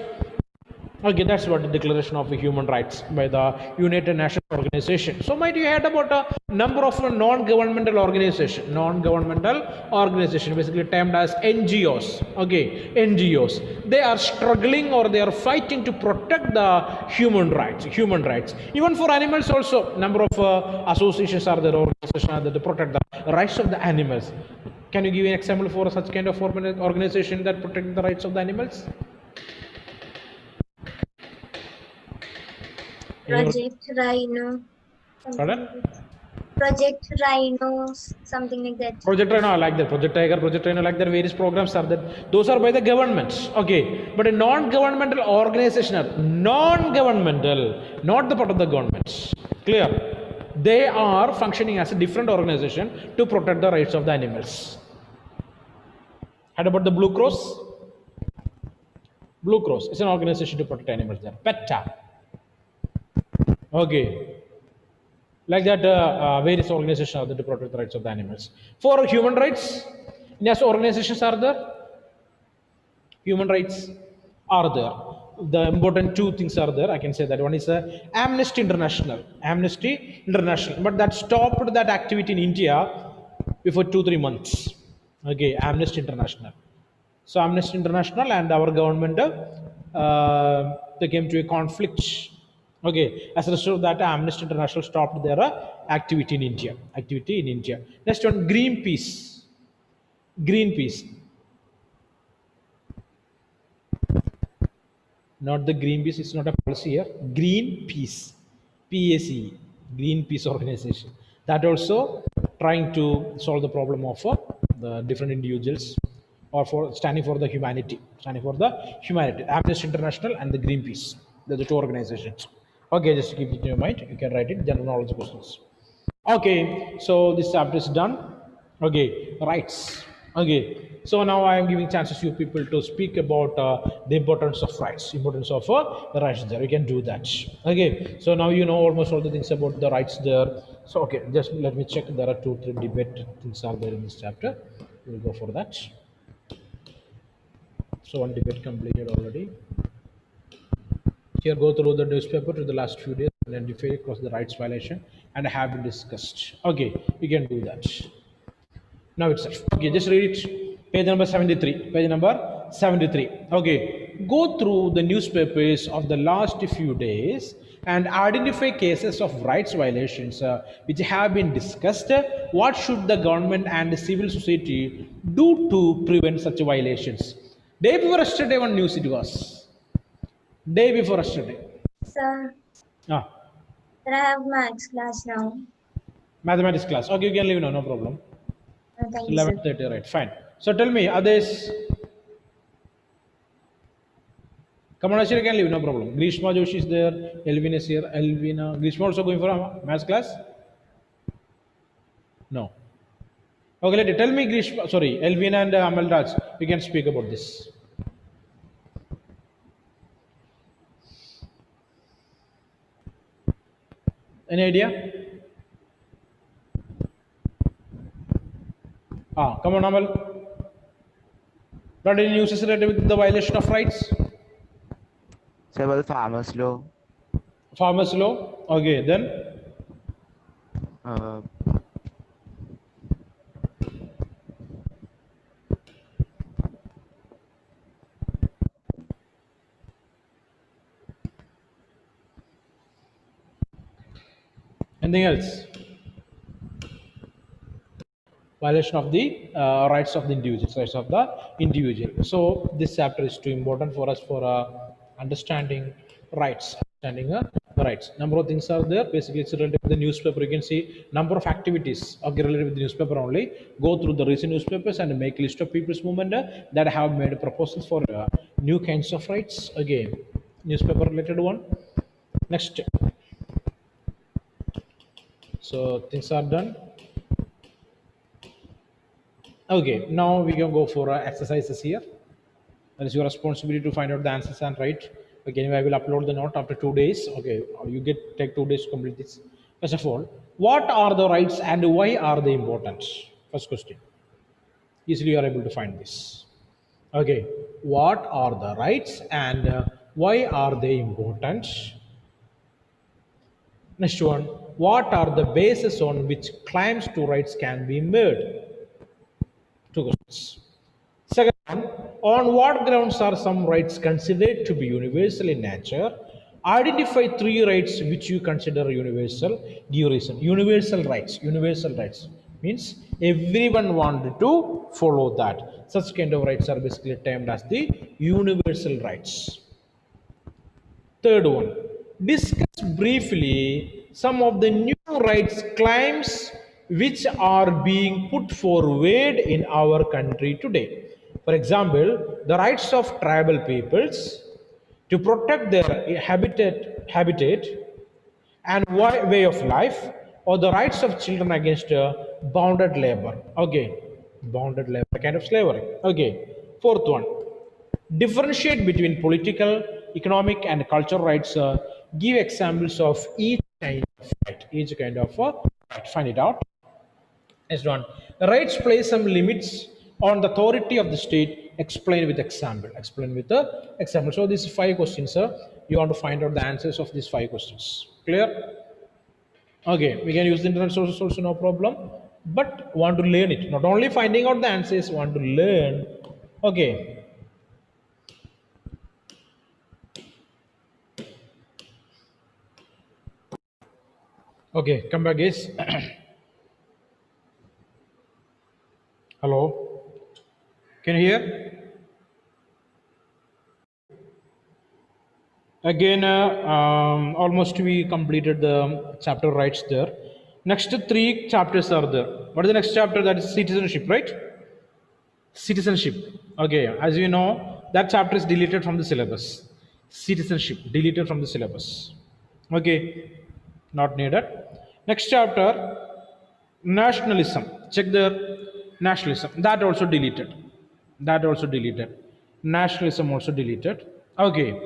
S1: Okay, that's what the Declaration of Human Rights by the United Nations Organization. So might you heard about a number of non-governmental organizations, basically termed as NGOs. Okay, NGOs. They are struggling or they are fighting to protect the human rights. Even for animals also, number of associations are there, organizations are there to protect the rights of the animals. Can you give an example for such kind of organization that protect the rights of the animals?
S2: Project Rhino.
S1: Pardon?
S2: Project Rhino, something like that.
S1: Project Rhino, like that. Project Tiger, Project Rhino, like that. Various programs are there. Those are by the governments. Okay, but a non-governmental organization, non-governmental, not the part of the governments. Clear? They are functioning as a different organization to protect the rights of the animals. Heard about the Blue Cross? Blue Cross is an organization to protect animals there. PETA. Okay, like that, various organizations are there to protect the rights of the animals. For human rights, yes, organizations are there. Human rights are there. The important two things are there. I can say that one is Amnesty International. But that stopped that activity in India before 2-3 months. Okay, Amnesty International. So Amnesty International and our government, they came to a conflict. Okay, as a result of that, Amnesty International stopped their activity in India. Next one, Greenpeace. Not the Greenpeace. It's not a policy here. Greenpeace, PACE, Greenpeace organization. That also trying to solve the problem of the different individuals, or for standing for the humanity. Amnesty International and the Greenpeace. They're the two organizations. Okay, just keep it in your mind. You can write it. General knowledge questions. Okay, so this chapter is done. Okay, rights. Okay, so now I am giving chances to you people to speak about the importance of rights, importance of the rights there. You can do that. Okay, so now you know almost all the things about the rights there. So okay, just let me check. There are two, three debate things are there in this chapter. We'll go for that. So one debate completed already. Here, go through the newspaper to the last few days and identify across the rights violation and have been discussed. Okay, you can do that. Now itself. Okay, just read it. Page number 73. Page number 73. Okay, go through the newspapers of the last few days and identify cases of rights violations which have been discussed. What should the government and the civil society do to prevent such violations? Day before yesterday, one news it was. Day before yesterday.
S2: Sir,
S1: Ah,
S2: I have maths class now.
S1: mathematics class. Okay, you can leave now, no problem.
S2: Thank
S1: So
S2: you, sir.
S1: 11:30, right? Fine. So tell me, others. Come on, Ashir can leave, no problem. Grishma Joshi is there. Elvin is here. Elvina. Grishma also going for a maths class? No. Okay, tell me, Grishma. Sorry, Elvina and Amal Raj. We can speak about this. Any idea? Ah, come on, Amal. What any news is related with the violation of rights?
S3: Several farmers law,
S1: Farmers law. Okay, then
S3: uh,
S1: anything else? Violation of the rights of the individuals, rights of the individual. So this chapter is too important for us for understanding rights, understanding rights. Number of things are there. Basically, it's related to the newspaper. You can see number of activities okay, related with the newspaper only. Go through the recent newspapers and make list of people's movement that have made proposals for new kinds of rights. Again, newspaper related one. Next. So things are done. Okay, now we can go for exercises here. That is your responsibility to find out the answers and write. Okay, anyway, I will upload the note after 2 days. Okay, you get take 2 days to complete this. First of all, what are the rights and why are they important? First question. Easily you are able to find this. Okay, what are the rights and why are they important? Next one, what are the bases on which claims to rights can be made? Two questions. Second one, on what grounds are some rights considered to be universal in nature? Identify three rights which you consider universal. Give reason. Universal rights. Universal rights means everyone wanted to follow that. Such kind of rights are basically termed as the universal rights. Third one, discuss briefly some of the new rights claims which are being put forward in our country today. For example, the rights of tribal peoples to protect their habitat and way of life, or the rights of children against bounded labor. Okay, bounded labor, kind of slavery. Okay, fourth one, differentiate between political, economic, and cultural rights. Give examples of each kind of right. Each kind of right. Find it out. Next one. The rights place some limits on the authority of the state. Explain with example. Explain with the example. So these five questions, sir. You want to find out the answers of these five questions. Clear? Okay. We can use the internet sources also, no problem. But want to learn it. Not only finding out the answers, want to learn. Okay. Okay. Come back, guys. Hello. Can you hear? Again, almost we completed the chapter rights there. Next three chapters are there. What is the next chapter? That is citizenship, right? Citizenship. Okay, as you know, that chapter is deleted from the syllabus. Citizenship, deleted from the syllabus. Okay, not needed. Next chapter, nationalism. Check there. Nationalism, that also deleted. That also deleted. Nationalism also deleted. Okay.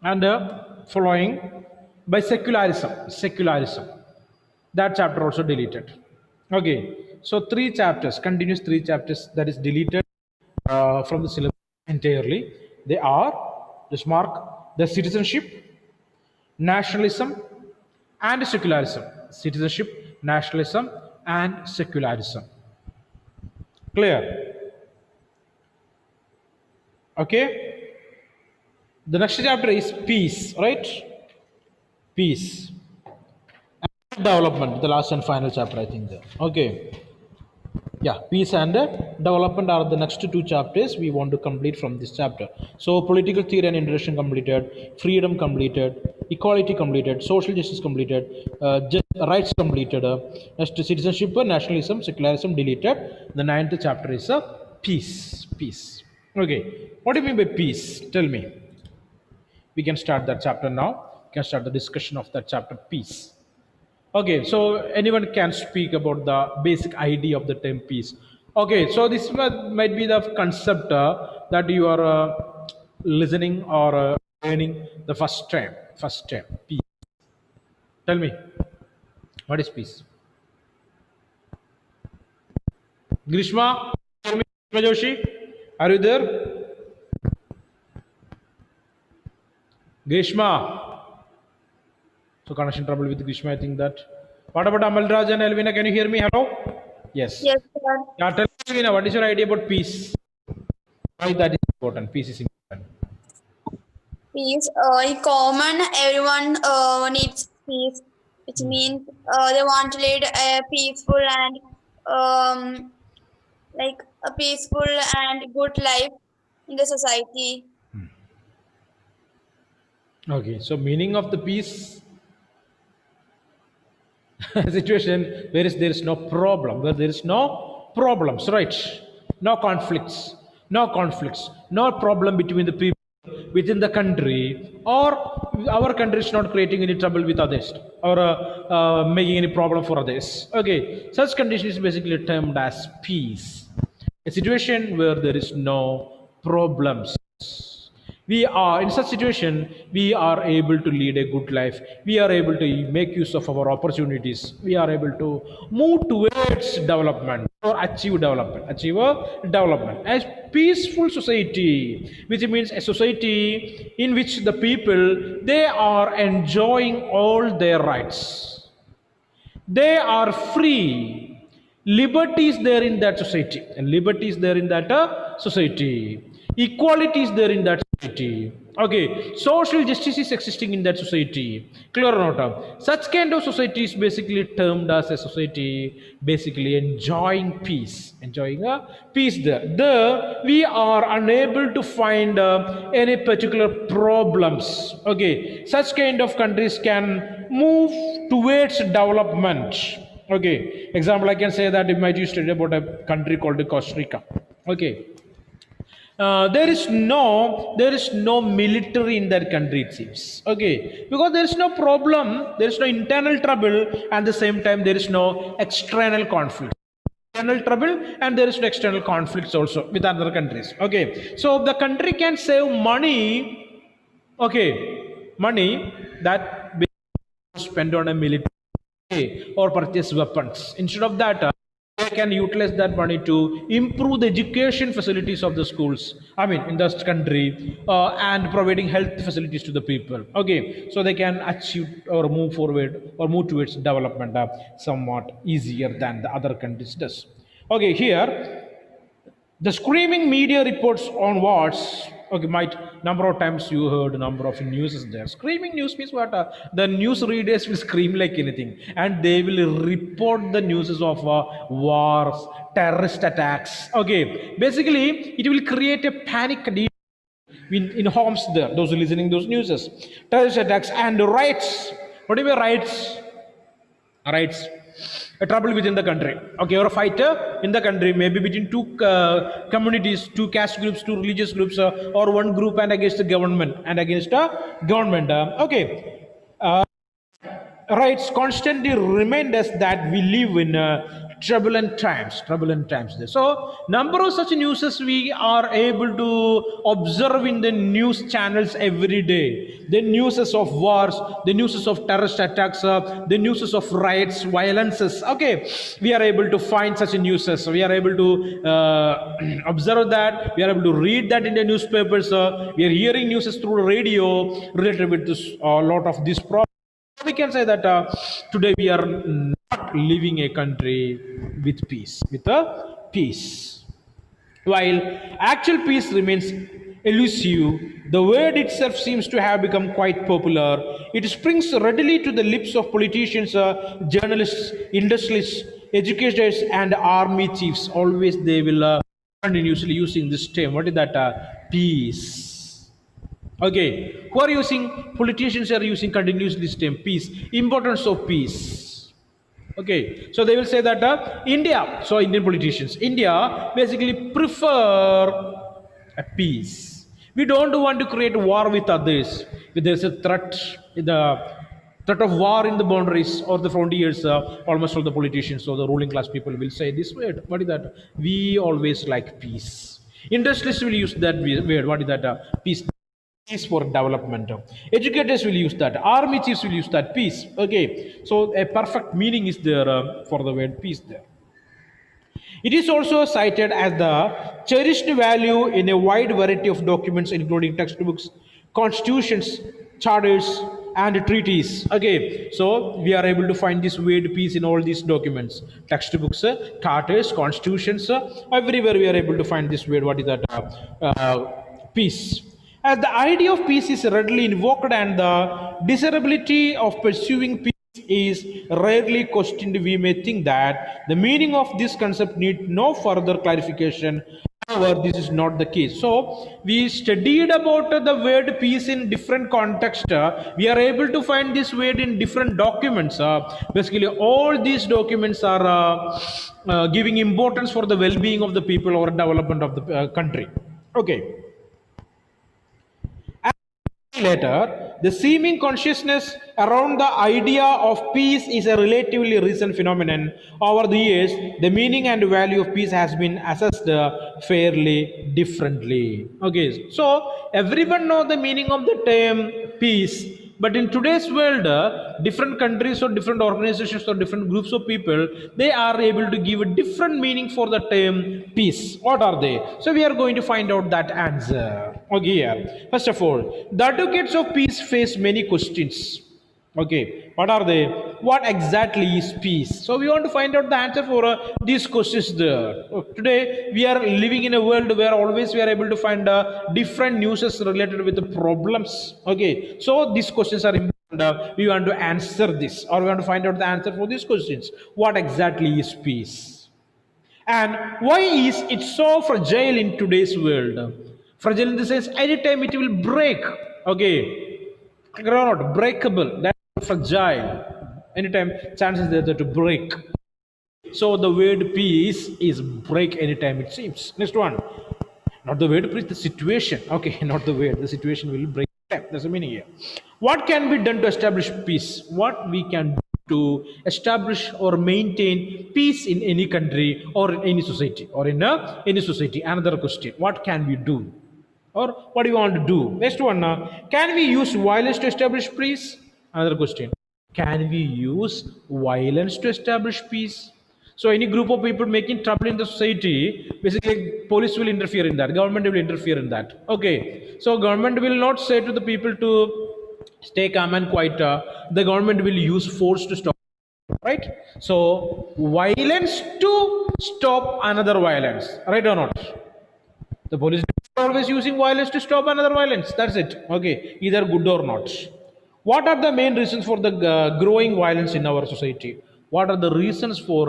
S1: And following by secularism. Secularism, that chapter also deleted. Okay, so three chapters, continuous three chapters, that is deleted from the syllabus entirely. They are, just mark, the citizenship, nationalism, and secularism. Citizenship, nationalism, and secularism. Clear? Okay. The next chapter is peace, right? Peace. Development, the last and final chapter, I think. There. Okay. Yeah, peace and development are the next two chapters we want to complete from this chapter. So political theory and introduction completed, freedom completed, equality completed, social justice completed, rights completed, next citizenship, nationalism, secularism deleted. The ninth chapter is peace. Peace. Okay, what do you mean by peace? Tell me. We can start that chapter now. We can start the discussion of that chapter, peace. Okay, so anyone can speak about the basic idea of the term peace. Okay, so this might be the concept that you are listening or learning the first time. First time, peace. Tell me, what is peace? Grishma, tell me, Grishma Joshi, are you there? Grishma. So connection trouble with Grishma, I think that. What about Amal Raj and Elvina? Can you hear me? Hello? Yes.
S2: Yes, sir.
S1: Yeah, tell me, Elvina, what is your idea about peace? Why that is important? Peace is important.
S2: Peace. In common, everyone needs peace, which means they want to lead a peaceful and like a peaceful and good life in the society.
S1: Okay, so meaning of the peace situation there is no problem, where there is no problems, right? No conflicts, no conflicts, no problem between the people within the country, or our country is not creating any trouble with others or making any problem for others. Okay, such condition is basically termed as peace, a situation where there is no problems. We are in such situation, we are able to lead a good life, we are able to make use of our opportunities, we are able to move towards development or achieve a development as peaceful society, which means a society in which the people, they are enjoying all their rights, they are free, liberty is there in that society, and liberty is there in that society, equality is there in that society. Okay, social justice is existing in that society. Clear or not? Such kind of society is basically termed as a society basically enjoying peace, enjoying a peace there. There we are unable to find any particular problems. Okay, such kind of countries can move towards development. Okay, example, I can say that you might you study about a country called Costa Rica. Okay, there is no military in that country, it seems. Okay, because there is no problem, there is no internal trouble, and at the same time there is no external conflict, internal trouble, and there is no external conflicts also with other countries. Okay, so the country can save money. Okay, money that spend on a military or purchase weapons. Instead of that, they can utilize that money to improve the education facilities of the schools. I mean, in this country, and providing health facilities to the people. Okay, so they can achieve or move forward or move towards development somewhat easier than the other countries does. Okay, here the screaming media reports on what's okay, might number of times you heard number of news is there. Screaming news means what? The news readers will scream like anything, and they will report the news of wars, terrorist attacks. Okay, basically it will create a panic in homes there. Those listening those newses, terrorist attacks and riots. What do you mean riots? Rights, a trouble within the country, okay, or a fighter in the country, maybe between two communities, two caste groups, two religious groups, or one group and against the government and against a government. Okay, rights constantly remind us that we live in turbulent times there. So number of such news we are able to observe in the news channels every day. The news of wars, the news of terrorist attacks, the news of riots, violences. Okay, we are able to find such news. We are able to observe that. We are able to read that in the newspapers. We are hearing news through the radio related with this a lot of this problem. We can say that today we are not living a country with peace, with a peace. While actual peace remains elusive, the word itself seems to have become quite popular. It springs readily to the lips of politicians, journalists, industrialists, educators, and army chiefs. Always they will continuously using this term. What is that? Peace. Okay, who are using, politicians are using continuously this term peace, importance of peace. Okay, so they will say that India, so Indian politicians, India basically prefer a peace. We don't want to create war with others. If there's a threat, the threat of war in the boundaries or the frontiers, almost all the politicians or the ruling class people will say this word. What is that? We always like peace. Industrialists will use that word. What is that? Peace. Peace for development. Educators will use that. Army chiefs will use that. Peace. Okay. So a perfect meaning is there for the word peace there. It is also cited as the cherished value in a wide variety of documents, including textbooks, constitutions, charters, and treaties. Okay, so we are able to find this word peace in all these documents, textbooks, charters, constitutions, everywhere we are able to find this word. What is that? Peace. As the idea of peace is readily invoked and the desirability of pursuing peace is rarely questioned, we may think that the meaning of this concept need no further clarification. However, this is not the case. So we studied about the word peace in different context. We are able to find this word in different documents. Basically all these documents are giving importance for the well-being of the people or development of the country. Okay. Later, the seeming consciousness around the idea of peace is a relatively recent phenomenon. Over the years, the meaning and value of peace has been assessed fairly differently. Okay, so everyone know the meaning of the term peace, but in today's world, different countries or different organizations or different groups of people, they are able to give a different meaning for the term peace. What are they? So we are going to find out that answer. Okay, here. First of all, the advocates of peace face many questions. Okay, what are they? What exactly is peace? So we want to find out the answer for these questions there. Today we are living in a world where always we are able to find different news related with the problems. Okay, so these questions are important. We want to answer this, or we want to find out the answer for these questions. What exactly is peace? And why is it so fragile in today's world? Fragile in the sense anytime it will break. Okay, not breakable. That's fragile. Anytime chances there to break. So the word peace is break anytime it seems. Next one. Not the word peace, the situation. Okay, not the word. The situation will break. That's the meaning here. What can be done to establish peace? What we can do to establish or maintain peace in any country or in any society or in any society? Another question. What can we do? Or what do you want to do? Next one. Can we use violence to establish peace? Another question. Can we use violence to establish peace? So any group of people making trouble in the society, basically police will interfere in that, government will interfere in that. Okay, so government will not say to the people to stay calm and quiet. The government will use force to stop. Right? So violence to stop another violence. Right or not? The police are always using violence to stop another violence. That's it. Okay, either good or not. What are the main reasons for the growing violence in our society? What are the reasons for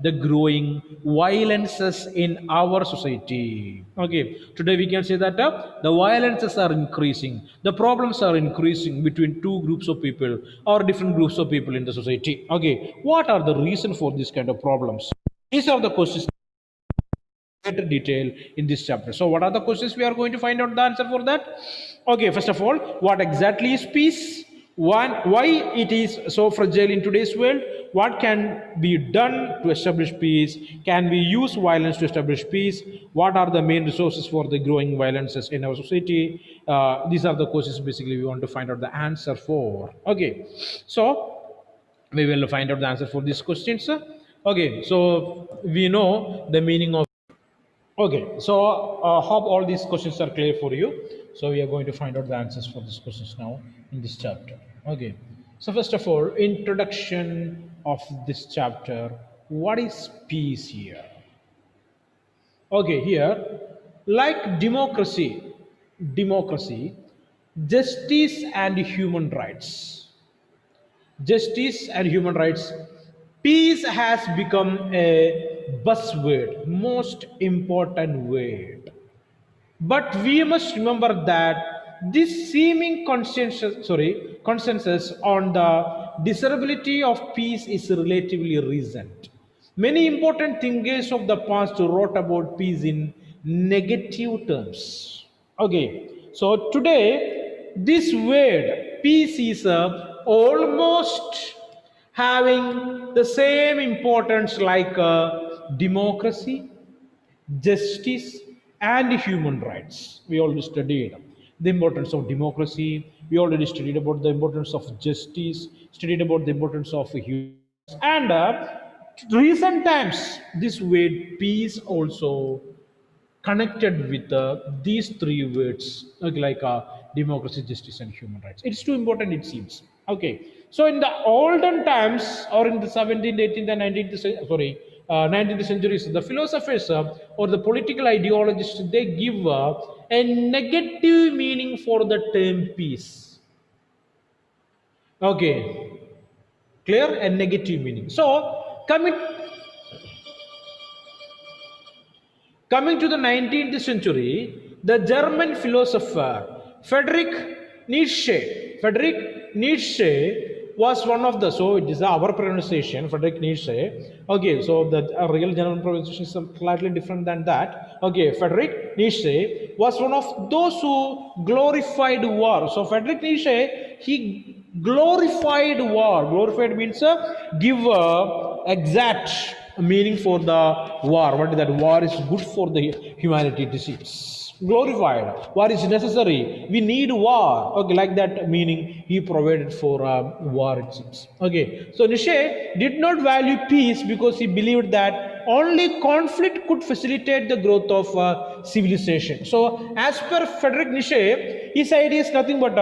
S1: the growing violences in our society? Okay, today we can say that the violences are increasing, the problems are increasing between two groups of people or different groups of people in the society. Okay, what are the reasons for this kind of problems? These are the questions greater detail in this chapter. So what are the questions we are going to find out the answer for that? Okay, first of all, what exactly is peace? Why it is so fragile in today's world? What can be done to establish peace? Can we use violence to establish peace? What are the main resources for the growing violences in our society? These are the questions basically we want to find out the answer for. Okay, so we will find out the answer for these questions. Okay, so we know the meaning of. Okay, so hope all these questions are clear for you. So we are going to find out the answers for these questions now in this chapter. Okay, so first of all, introduction of this chapter. What is peace here? Okay, here, like democracy, justice and human rights. Justice and human rights, peace has become a buzzword, most important word. But we must remember that this seeming consensus on the desirability of peace is relatively recent. Many important thinkers of the past wrote about peace in negative terms. Okay, so today this word peace is almost having the same importance like democracy, justice, and human rights. We already studied the importance of democracy. We already studied about the importance of justice, studied about the importance of human rights. And recent times, this word peace also connected with these three words like democracy, justice, and human rights. It's too important, it seems. Okay, so in the olden times, or in the 17th, 18th, and 19th centuries, the philosophers or the political ideologists, they give a negative meaning for the term peace. Okay, clear? A negative meaning. So coming to the 19th century, the German philosopher Friedrich Nietzsche was one of the, so it is our pronunciation, Friedrich Nietzsche. Okay, so the real German pronunciation is slightly different than that. Okay, Friedrich Nietzsche was one of those who glorified war. So Friedrich Nietzsche, he glorified war. Glorified means give exact meaning for the war. What is that? War is good for the humanity, it seems. Glorified. War is necessary. We need war. Okay, like that meaning he provided for war, it seems. Okay, so Nietzsche did not value peace because he believed that only conflict could facilitate the growth of civilization. So, as per Friedrich Nietzsche, his idea is nothing but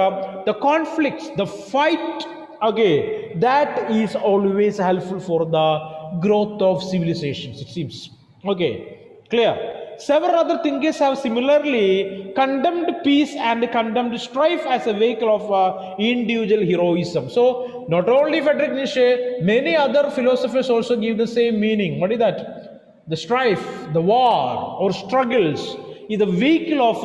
S1: the conflicts, the fight, okay, that is always helpful for the growth of civilizations, it seems. Okay, clear. Several other thinkers have similarly condemned peace and condemned strife as a vehicle of individual heroism. So, not only Friedrich Nietzsche, many other philosophers also give the same meaning. What is that? The strife, the war, or struggles is the vehicle of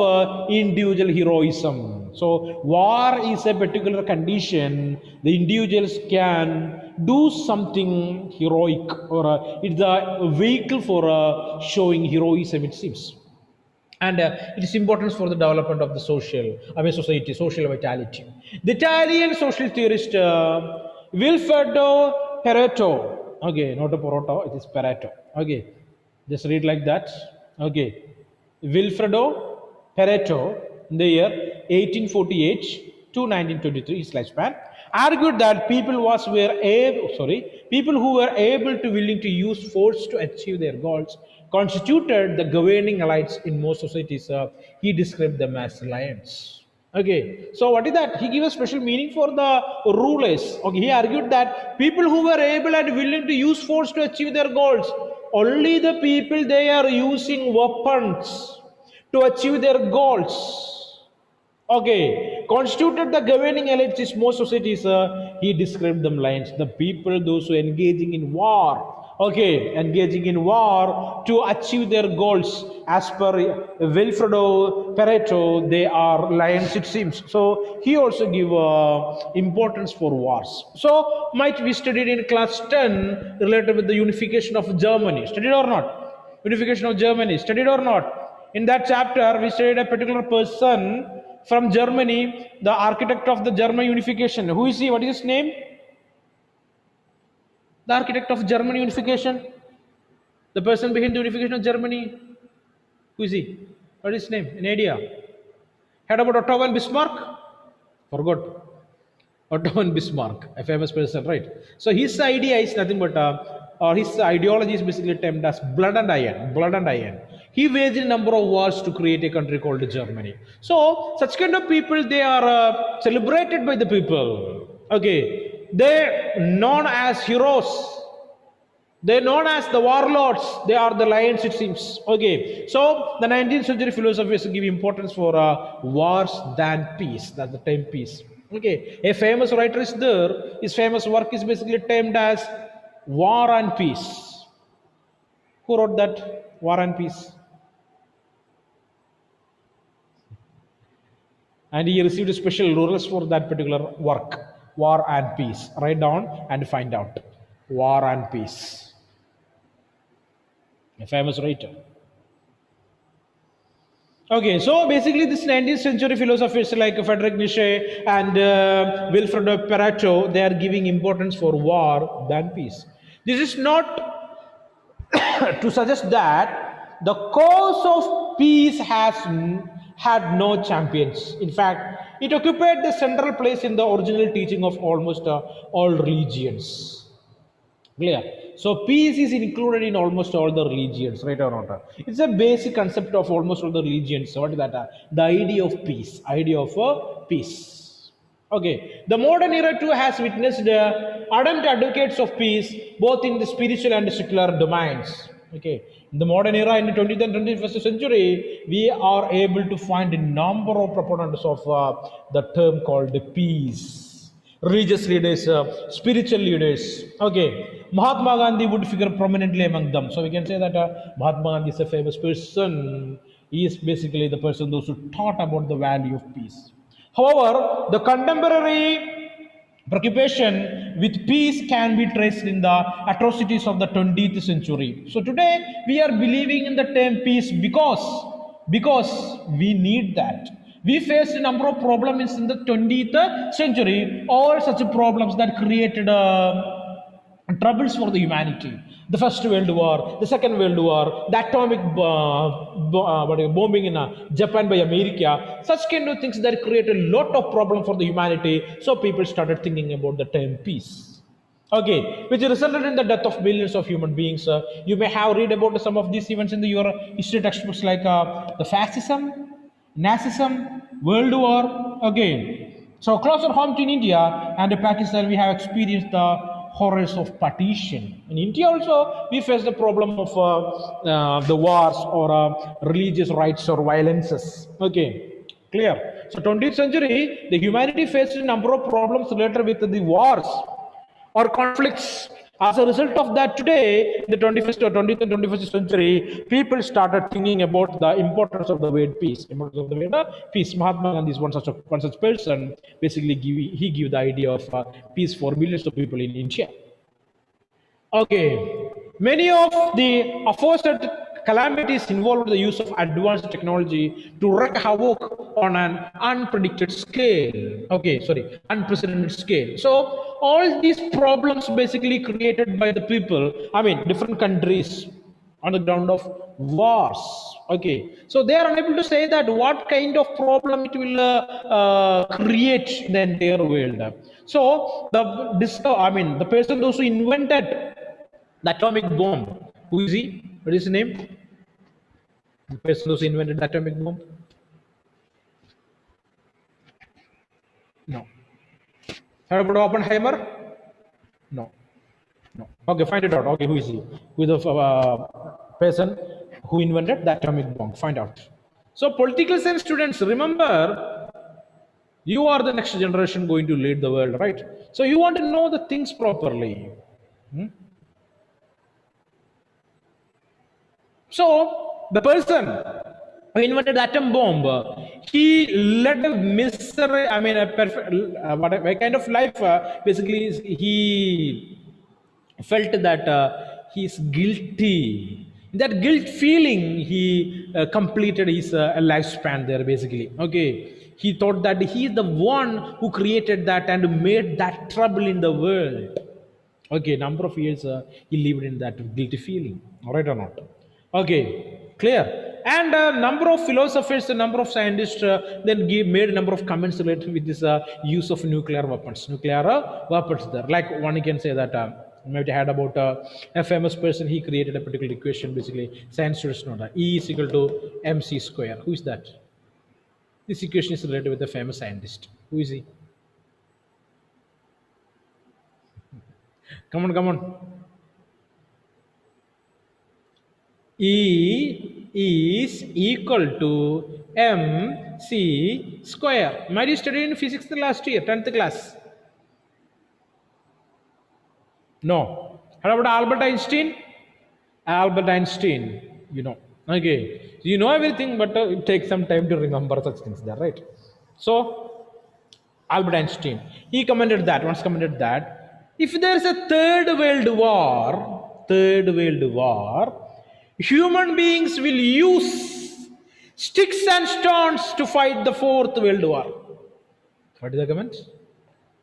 S1: individual heroism. So, war is a particular condition. The individuals can do something heroic, or it's a vehicle for showing heroism, it seems. And it is important for the development of the society, social vitality. The Italian social theorist Vilfredo Pareto, okay, not a Pareto, it is Pareto, okay, just read like that, okay, Vilfredo Pareto, in the year 1848 to 1923, his lifespan, argued that people who were able to willing to use force to achieve their goals constituted the governing elites in most societies. He described them as lions. Okay, so what is that? He gave a special meaning for the rulers. Okay, he argued that people who were able and willing to use force to achieve their goals, only the people they are using weapons to achieve their goals. Okay, constituted the governing elites in most societies. He described them lions, the people, those who are engaging in war. Okay, engaging in war to achieve their goals. As per Wilfredo Pareto, they are lions, it seems. So he also give importance for wars. So might we studied in class 10 related with the unification of Germany. Studied or not? Unification of Germany. Studied or not? In that chapter, we studied a particular person from Germany, the architect of the German unification. Who is he? What is his name? The architect of German unification, the person behind the unification of Germany. Who is he? What is his name? An idea? Heard about Otto and Bismarck? Forgot. Otto and Bismarck, a famous person, right? So his idea is nothing but, or his ideology is basically termed as blood and iron. Blood and iron. He waged a number of wars to create a country called Germany. So such kind of people, they are celebrated by the people. Okay, they're known as heroes. They're known as the warlords. They are the lions, it seems. Okay, so the 19th century philosophers give importance for wars than peace. That's the term peace. Okay, a famous writer is there. His famous work is basically termed as War and Peace. Who wrote that? War and Peace. And he received special laurels for that particular work. War and Peace. Write down and find out. War and Peace. A famous writer. Okay, so basically this 19th century philosophers like Friedrich Nietzsche and Wilfredo Pareto, they are giving importance for war than peace. This is not to suggest that the cause of peace has had no champions. In fact, it occupied the central place in the original teaching of almost all religions. Clear? So peace is included in almost all the religions, right or not? It's a basic concept of almost all the religions. What is that? The idea of peace. Idea of peace. Okay. The modern era too has witnessed ardent advocates of peace, both in the spiritual and secular domains. Okay. In the modern era, in the 20th and 21st century, we are able to find a number of proponents of the term called peace. Religious leaders, spiritual leaders. Okay, Mahatma Gandhi would figure prominently among them. So we can say that Mahatma Gandhi is a famous person. He is basically the person those who taught about the value of peace. However, the contemporary preoccupation with peace can be traced in the atrocities of the 20th century. So today we are believing in the term peace because we need that. We faced a number of problems in the 20th century, all such problems that created troubles for the humanity. The First World War, the Second World War, the atomic bombing in Japan by America, such kind of things that created a lot of problem for the humanity. So people started thinking about the term peace. Okay, which resulted in the death of millions of human beings. You may have read about some of these events in your history textbooks like the fascism, Nazism, World War. Okay, so closer home to in India and Pakistan, we have experienced the horrors of partition. In India also, we face the problem of the wars or religious rights or violences. Okay, clear. So 20th century, the humanity faced a number of problems related with the wars or conflicts. As a result of that, today, in the 21st or 20th and 21st century, people started thinking about the importance of the word peace. Importance of the word peace. Mahatma Gandhi is one such person. Basically, he gave the idea of peace for millions of people in India. Okay, many of the aforesaid calamities involved the use of advanced technology to wreak havoc on an unprecedented scale. So all these problems basically created by the people, I mean, different countries on the ground of wars. Okay, so they are unable to say that what kind of problem it will create in the entire world. So the person those who invented the atomic bomb. Who is he? What is his name? The person who invented the atomic bomb? No. Heard about Oppenheimer? No. No. Okay, find it out. Okay, who is he? Who is the person who invented the atomic bomb? Find out. So, political science students, remember, you are the next generation going to lead the world, right? So, you want to know the things properly. So the person who invented the atom bomb, he led a misery. I mean, a perfect, what kind of life? Basically, he felt that he's guilty. That guilt feeling, he completed his lifespan there. Basically, okay. He thought that he is the one who created that and made that trouble in the world. Okay, number of years he lived in that guilty feeling. All right or not? Okay, clear. And a number of philosophers, a number of scientists then made a number of comments related with this use of nuclear weapons. Nuclear weapons there. Like one can say that maybe I had about a famous person. He created a particular equation. Basically, science students know that E is equal to mc square. Who is that? This equation is related with a famous scientist. Who is he? Come on, come on. E is equal to mc square. Might you studied in physics the last year, 10th class? No. How about Albert Einstein? Albert Einstein, you know. Okay. So you know everything, but it takes some time to remember such things there, right? So, Albert Einstein, he once commented that if there is a third world war, human beings will use sticks and stones to fight the fourth world war. What is the comment?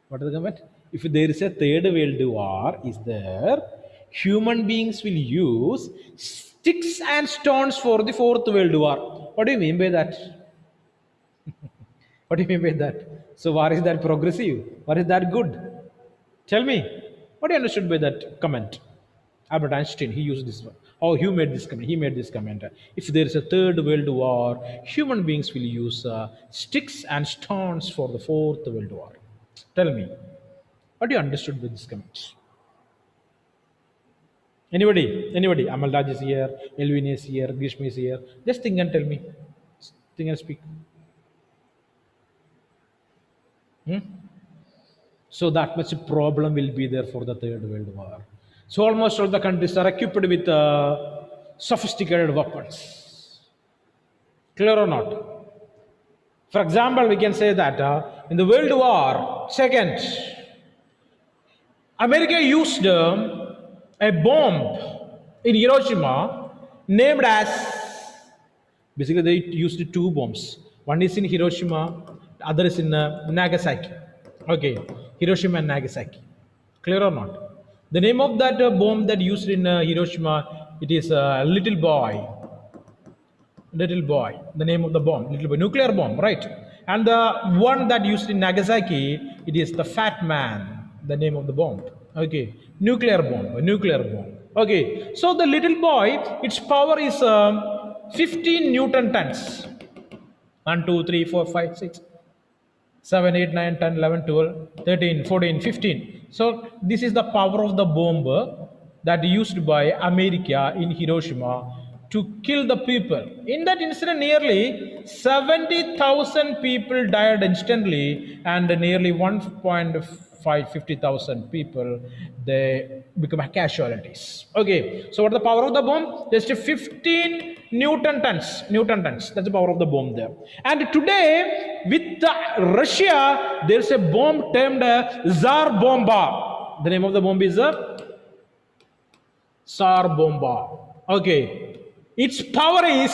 S1: What is the comment? If there is a third world war, is there? Human beings will use sticks and stones for the fourth world war. What do you mean by that? What do you mean by that? So, what is that progressive? What is that good? Tell me. What do you understood by that comment? Albert Einstein, he used this one. Oh, he made this comment. He made this comment. If there is a third world war, human beings will use sticks and stones for the fourth world war. Tell me, what do you understood with this comment? Anybody? Anybody? Amalraj is here, Elvin is here, Grishma is here. Just think and tell me. Think and speak. So that much problem will be there for the third world war. So almost all the countries are equipped with sophisticated weapons. Clear or not? For example, we can say that in the World War II, America used a bomb in Hiroshima named as, basically they used two bombs. One is in Hiroshima, the other is in Nagasaki. Okay, Hiroshima and Nagasaki. Clear or not? The name of that bomb that used in Hiroshima, it is Little Boy. Little Boy. The name of the bomb, Little Boy, nuclear bomb, right? And the one that used in Nagasaki, it is the Fat Man. The name of the bomb. Okay, nuclear bomb, nuclear bomb. Okay, so the Little Boy, its power is 15 Newton tons. 1, 2, 3, 4, 5, 6. 7, 8, 9, 10, 11, 12, 13, 14, 15. So this is the power of the bomb that used by America in Hiroshima to kill the people. In that incident, nearly 70,000 people died instantly, and nearly 1.50,000 people, they become casualties. Okay, so what is the power of the bomb? Just 15 Newton tons. Newton tons. That's the power of the bomb there. And today, with Russia, there's a bomb termed Tsar Bomba. The name of the bomb is Tsar Bomba. Okay. Its power is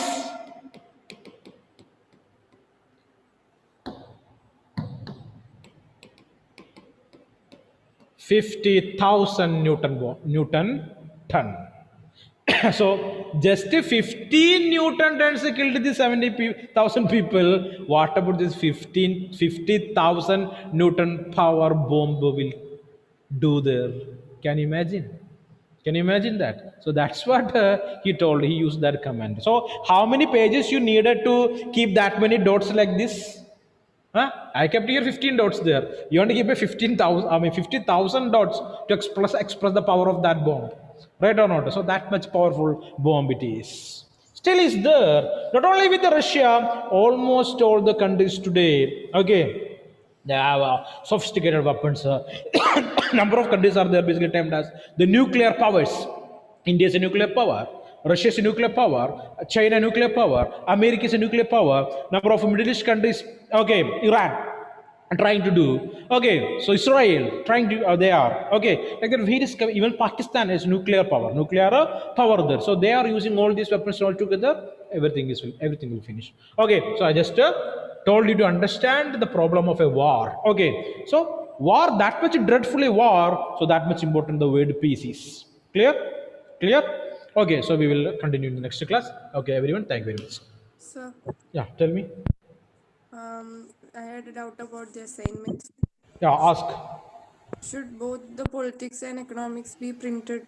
S1: 50,000 Newton ton. So just 15 Newton tons killed the 70,000 people. What about this 50,000 Newton power bomb will do there? Can you imagine? Can you imagine that? So that's what he told. He used that command. So how many pages you needed to keep that many dots like this? Huh? I kept here 15 dots there. You want to keep a 50,000 dots to express the power of that bomb. Right or not? So that much powerful bomb it is. Still is there. Not only with Russia, almost all the countries today. Okay. They have sophisticated weapons. Number of countries are there basically termed as the nuclear powers. India is a nuclear power. Russia is a nuclear power. China nuclear power. America is a nuclear power. Number of Middle East countries. Okay, Iran trying to do. Okay, so Israel trying to. They are okay. Like the various, even Pakistan has nuclear power. Nuclear power there. So they are using all these weapons all together. Everything will finish. Okay, so I just told you to understand the problem of a war. Okay, so war, that much dreadfully war, so that much important the word peace is. Clear? Clear? Okay, so we will continue in the next class. Okay, everyone, thank you very much.
S4: So,
S1: Yeah, tell me.
S4: I had a doubt about the assignments.
S1: Yeah, ask.
S4: Should both the politics and economics be printed?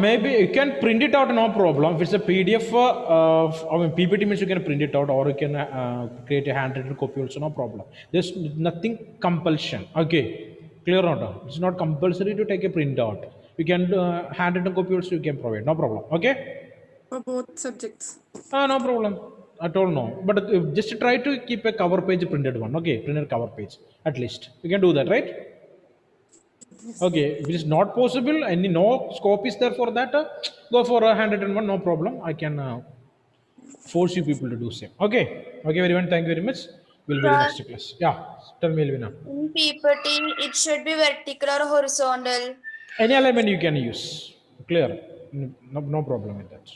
S1: Maybe you can print it out, no problem. If it's a PDF, I mean PPT means you can print it out, or you can create a handwritten copy also, no problem. There's nothing compulsion. Okay, clear or not? It's not compulsory to take a print out. You can handwritten copy also you can provide, no problem. Okay,
S4: For both subjects.
S1: no problem at all, no. But just try to keep a cover page printed one. Okay, printed cover page at least. You can do that, right? Okay, if it is not possible, any no scope is there for that, go for a handwritten one, no problem. I can force you people to do same. Okay, okay, everyone, thank you very much. We'll be the
S2: Sir,
S1: next class. Yeah, tell me, Elvina.
S2: in PPT, it should be vertical or horizontal.
S1: Any element you can use. Clear? No, no problem with that.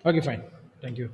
S1: Okay, fine. Thank you.